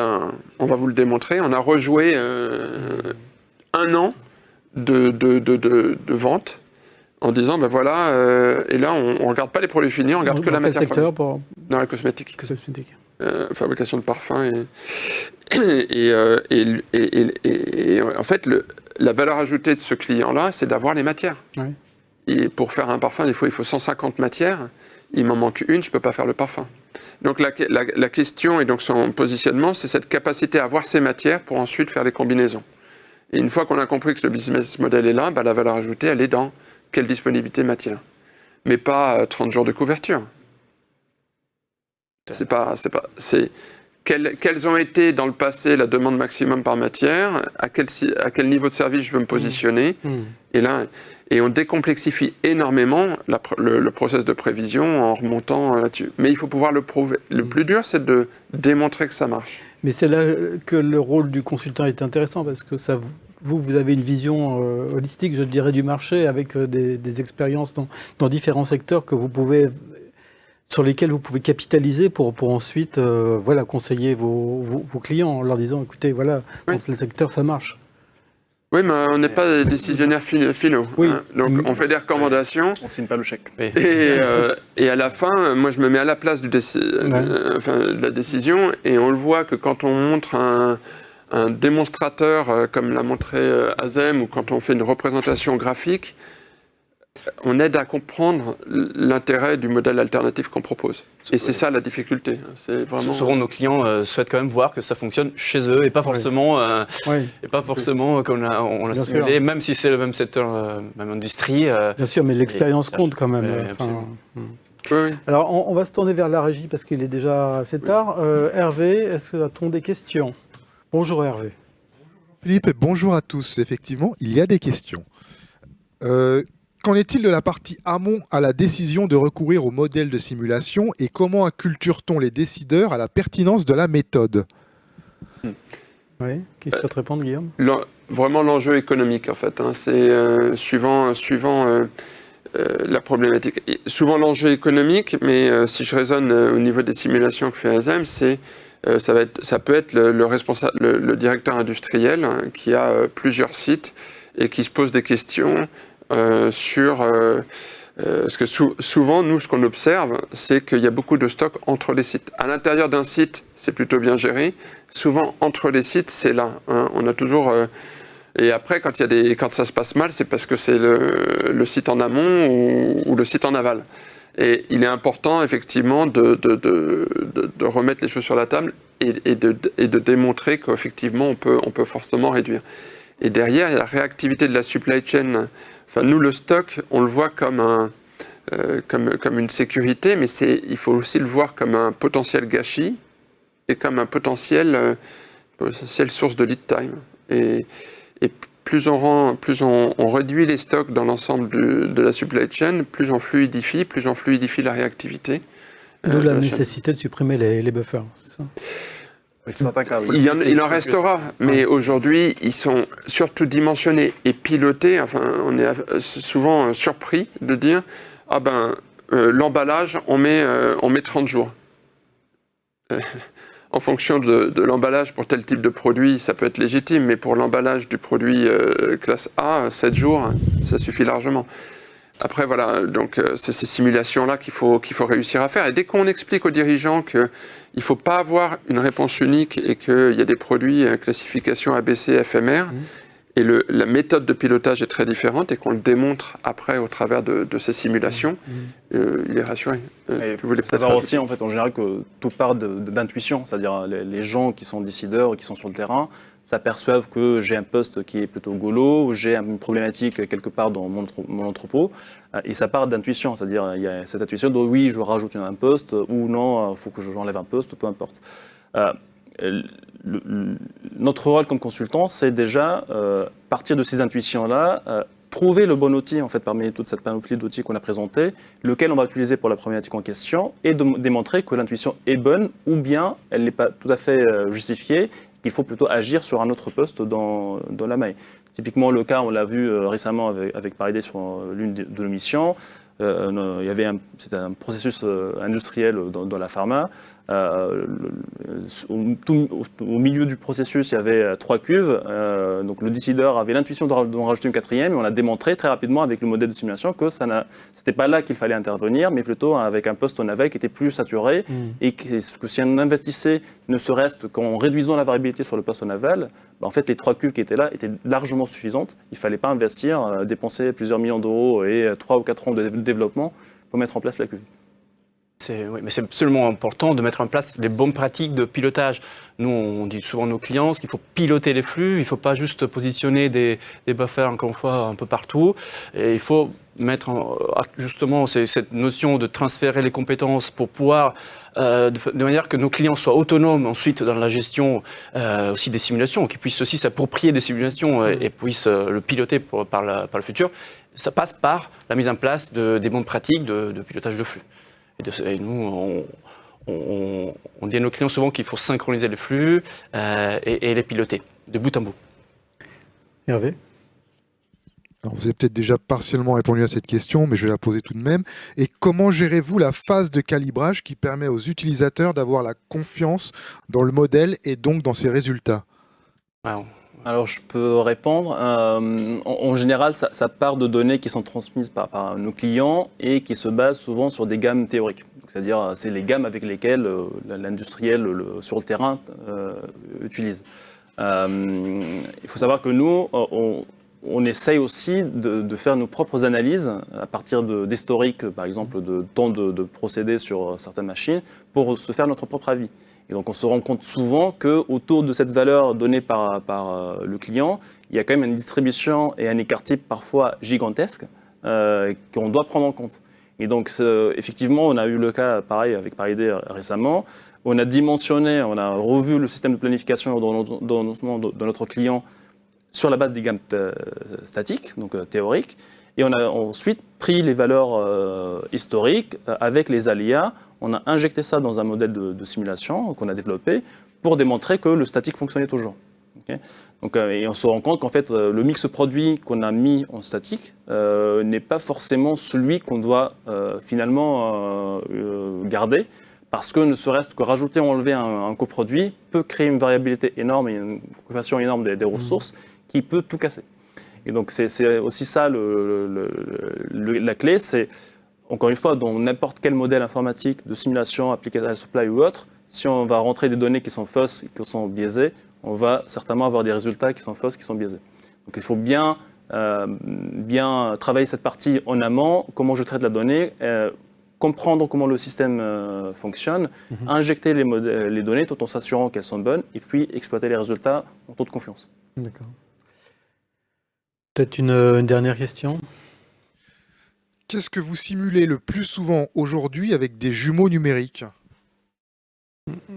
on va vous le démontrer. On a rejoué un an de vente en disant, ben voilà, et là, on ne regarde pas les produits finis, on regarde que la matière secteur première. Dans la cosmétique. Cosmétique. Fabrication de parfums. Et en fait, la valeur ajoutée de ce client-là, c'est d'avoir les matières. Ouais. Et pour faire un parfum, des fois, il faut 150 matières. Il m'en manque une, je ne peux pas faire le parfum. Donc la question et donc son positionnement, c'est cette capacité à avoir ces matières pour ensuite faire les combinaisons. Et une fois qu'on a compris que le business model est là, la valeur ajoutée, elle est dans quelle disponibilité matière. Mais pas 30 jours de couverture. Quelles ont été dans le passé la demande maximum par matière, à quel niveau de service je veux me positionner. Et on décomplexifie énormément le process de prévision en remontant là-dessus. Mais il faut pouvoir le prouver. Le plus dur, c'est de démontrer que ça marche. Mais c'est là que le rôle du consultant est intéressant, parce que ça, vous avez une vision holistique, je dirais, du marché, avec des expériences dans différents secteurs sur lesquels vous pouvez capitaliser pour ensuite conseiller vos clients en leur disant, écoutez, voilà, dans le secteur, ça marche. Oui, mais on n'est pas des décisionnaires finaux. Oui. Hein. Donc, on fait des recommandations. On ne signe pas le chèque. Et à la fin, moi, je me mets à la place de la décision. Et on le voit que quand on montre un démonstrateur, comme l'a montré Azem, ou quand on fait une représentation graphique, on aide à comprendre l'intérêt du modèle alternatif qu'on propose. Et c'est ça la difficulté. C'est vraiment... Souvent, nos clients souhaitent quand même voir que ça fonctionne chez eux et pas forcément, qu'on a simulé, même si c'est le même secteur, même industrie. Bien sûr, mais l'expérience compte quand même. Oui. Alors, on va se tourner vers la régie parce qu'il est déjà assez tard. Hervé, est-ce que tu as des questions? Bonjour Hervé. Philippe, bonjour à tous. Effectivement, il y a des questions. Qu'en est-il de la partie amont à la décision de recourir au modèle de simulation et comment acculture-t-on les décideurs à la pertinence de la méthode? Oui, qui souhaite répondre, Guillaume? Vraiment l'enjeu économique, en fait. Hein. C'est suivant la problématique. Et souvent l'enjeu économique, mais si je raisonne au niveau des simulations que fait Azem, ça peut être le directeur industriel qui a plusieurs sites et qui se pose des questions parce que souvent, nous, ce qu'on observe, c'est qu'il y a beaucoup de stocks entre les sites. À l'intérieur d'un site, c'est plutôt bien géré. Souvent, entre les sites, c'est là. Hein. On a toujours... et après, quand ça se passe mal, c'est parce que c'est le site en amont ou le site en aval. Et il est important, effectivement, de remettre les choses sur la table et de démontrer qu'effectivement, on peut fortement réduire. Et derrière, il y a la réactivité de la supply chain. Enfin, nous, le stock, on le voit comme une sécurité, mais il faut aussi le voir comme un potentiel gâchis et comme un potentiel source de lead time. Et plus on réduit les stocks dans l'ensemble de la supply chain, plus on fluidifie la réactivité. D'où la nécessité de supprimer les buffers, c'est ça? Il en restera, mais aujourd'hui, ils sont surtout dimensionnés et pilotés. Enfin, on est souvent surpris de dire l'emballage, on met 30 jours. En fonction de l'emballage pour tel type de produit, ça peut être légitime, mais pour l'emballage du produit classe A, 7 jours, ça suffit largement. Après, voilà, donc c'est ces simulations-là qu'il faut réussir à faire. Et dès qu'on explique aux dirigeants qu'il ne faut pas avoir une réponse unique et qu'il y a des produits classification ABC, FMR, et la méthode de pilotage est très différente et qu'on le démontre après au travers de ces simulations, il est rassuré. Il faut savoir aussi, en fait, en général, que tout part d'intuition, c'est-à-dire les gens qui sont décideurs, qui sont sur le terrain, s'aperçoivent que j'ai un poste qui est plutôt golo, ou j'ai une problématique quelque part dans mon entrepôt, et ça part d'intuition, c'est-à-dire il y a cette intuition de oui, je rajoute un poste, ou non, il faut que j'enlève un poste, peu importe. Notre rôle comme consultant, c'est déjà partir de ces intuitions-là, trouver le bon outil en fait parmi toute cette panoplie d'outils qu'on a présenté, lequel on va utiliser pour la problématique en question, et de démontrer que l'intuition est bonne ou bien elle n'est pas tout à fait justifiée, qu'il faut plutôt agir sur un autre poste dans la maille. Typiquement le cas, on l'a vu récemment avec Paridé sur l'une de nos missions. C'était un processus industriel dans la pharma. Au milieu du processus, il y avait 3 cuves. Donc le décideur avait l'intuition d'en rajouter une 4e, et on a démontré très rapidement avec le modèle de simulation que ce n'était pas là qu'il fallait intervenir, mais plutôt avec un poste en aval qui était plus saturé, et que si on investissait, ne serait-ce qu'en réduisant la variabilité sur le poste en aval, en fait les 3 cuves qui étaient là étaient largement suffisantes. Il ne fallait pas investir, dépenser plusieurs millions d'euros et 3 ou 4 ans de développement pour mettre en place la cuve. Oui, mais c'est absolument important de mettre en place les bonnes pratiques de pilotage. Nous, on dit souvent à nos clients qu'il faut piloter les flux, il ne faut pas juste positionner des buffers, encore une fois, un peu partout. Et il faut mettre justement cette notion de transférer les compétences pour pouvoir, de manière que nos clients soient autonomes ensuite dans la gestion aussi des simulations, qu'ils puissent aussi s'approprier des simulations et puissent le piloter par le futur. Ça passe par la mise en place des bonnes pratiques de pilotage de flux. Et nous, on dit à nos clients souvent qu'il faut synchroniser les flux et les piloter de bout en bout. Hervé ? Alors, vous avez peut-être déjà partiellement répondu à cette question, mais je vais la poser tout de même. Et comment gérez-vous la phase de calibrage qui permet aux utilisateurs d'avoir la confiance dans le modèle et donc dans ses résultats ? Alors je peux répondre. En général, ça part de données qui sont transmises par nos clients et qui se basent souvent sur des gammes théoriques. C'est-à-dire, c'est les gammes avec lesquelles l'industriel sur le terrain utilise. Il faut savoir que nous, on essaye aussi de faire nos propres analyses à partir d'historiques, par exemple, de temps de procédés sur certaines machines, pour se faire notre propre avis. Et donc on se rend compte souvent qu'autour de cette valeur donnée par le client, il y a quand même une distribution et un écart type parfois gigantesque qu'on doit prendre en compte. Et donc effectivement, on a eu le cas pareil avec PariD récemment. On a dimensionné, on a revu le système de planification de notre client sur la base des gammes statiques, donc théoriques. Et on a ensuite pris les valeurs historiques avec les aléas. On a injecté ça dans un modèle de simulation qu'on a développé pour démontrer que le statique fonctionnait toujours. Okay, donc, et on se rend compte qu'en fait, le mix produit qu'on a mis en statique n'est pas forcément celui qu'on doit finalement garder, parce que ne serait-ce que rajouter ou enlever un coproduit peut créer une variabilité énorme et une occupation énorme des ressources qui peut tout casser. Et donc c'est aussi ça la clé, c'est encore une fois, dans n'importe quel modèle informatique de simulation appliqué à la supply ou autre, si on va rentrer des données qui sont fausses et qui sont biaisées, on va certainement avoir des résultats qui sont fausses, qui sont biaisés. Donc il faut bien travailler cette partie en amont, comment je traite la donnée, comprendre comment le système fonctionne, injecter les données tout en s'assurant qu'elles sont bonnes, et puis exploiter les résultats en toute confiance. D'accord. Peut-être une dernière question ? Qu'est-ce que vous simulez le plus souvent aujourd'hui avec des jumeaux numériques ?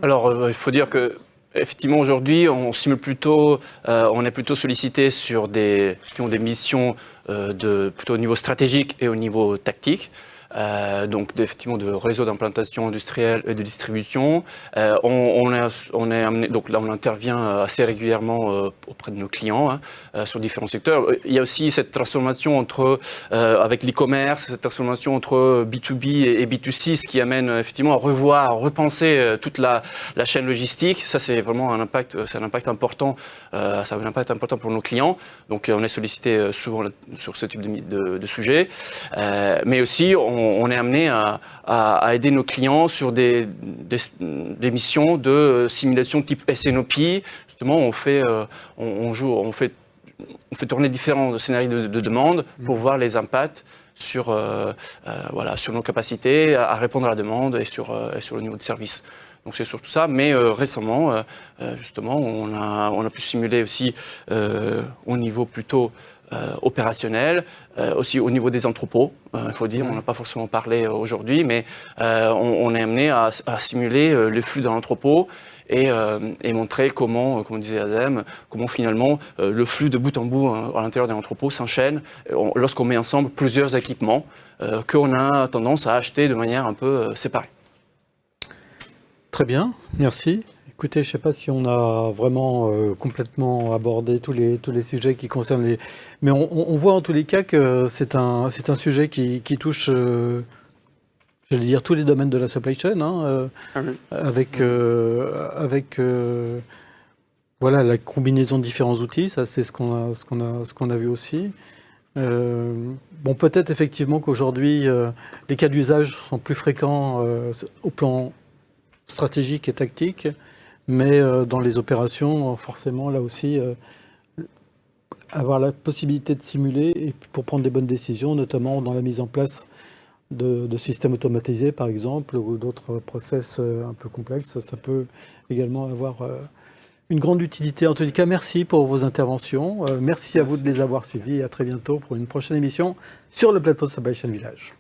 Alors, il faut dire que effectivement aujourd'hui, on simule plutôt, on est plutôt sollicité sur des missions plutôt au niveau stratégique et au niveau tactique. Donc effectivement de réseaux d'implantation industrielle et de distribution. On est amené, donc là on intervient assez régulièrement auprès de nos clients sur différents secteurs. Il y a aussi cette transformation avec l'e-commerce, cette transformation entre B2B et B2C, ce qui amène effectivement à revoir, à repenser toute la chaîne logistique. Ça c'est vraiment un impact important. Ça a un impact important pour nos clients. Donc on est sollicité souvent sur ce type de sujet, mais aussi on est amené à aider nos clients sur des missions de simulation type SNOP. Justement, on fait tourner différents scénarios de demande pour voir les impacts sur nos capacités à répondre à la demande et sur le niveau de service. Donc c'est surtout ça, mais récemment, justement, on a pu simuler aussi au niveau plutôt opérationnel, aussi au niveau des entrepôts. Il faut dire, on n'a pas forcément parlé aujourd'hui, mais on est amené à simuler les flux dans l'entrepôt et montrer comment, comme disait Azem, comment finalement le flux de bout en bout à l'intérieur d'un entrepôt s'enchaîne lorsqu'on met ensemble plusieurs équipements qu'on a tendance à acheter de manière un peu séparée. Très bien, merci. Écoutez, je ne sais pas si on a vraiment complètement abordé tous les sujets qui concernent les... Mais on voit en tous les cas que c'est un sujet qui touche, je j'allais dire, tous les domaines de la supply chain, hein, Ah oui. avec voilà, la combinaison de différents outils, ça c'est ce qu'on a vu aussi. Bon, peut-être effectivement qu'aujourd'hui, les cas d'usage sont plus fréquents au plan stratégique et tactique, mais dans les opérations, forcément, là aussi, avoir la possibilité de simuler et pour prendre des bonnes décisions, notamment dans la mise en place de systèmes automatisés, par exemple, ou d'autres process un peu complexes, ça peut également avoir une grande utilité. En tout cas, merci pour vos interventions. Merci à vous de les avoir suivis et à très bientôt pour une prochaine émission sur le plateau de Supply Chain Village.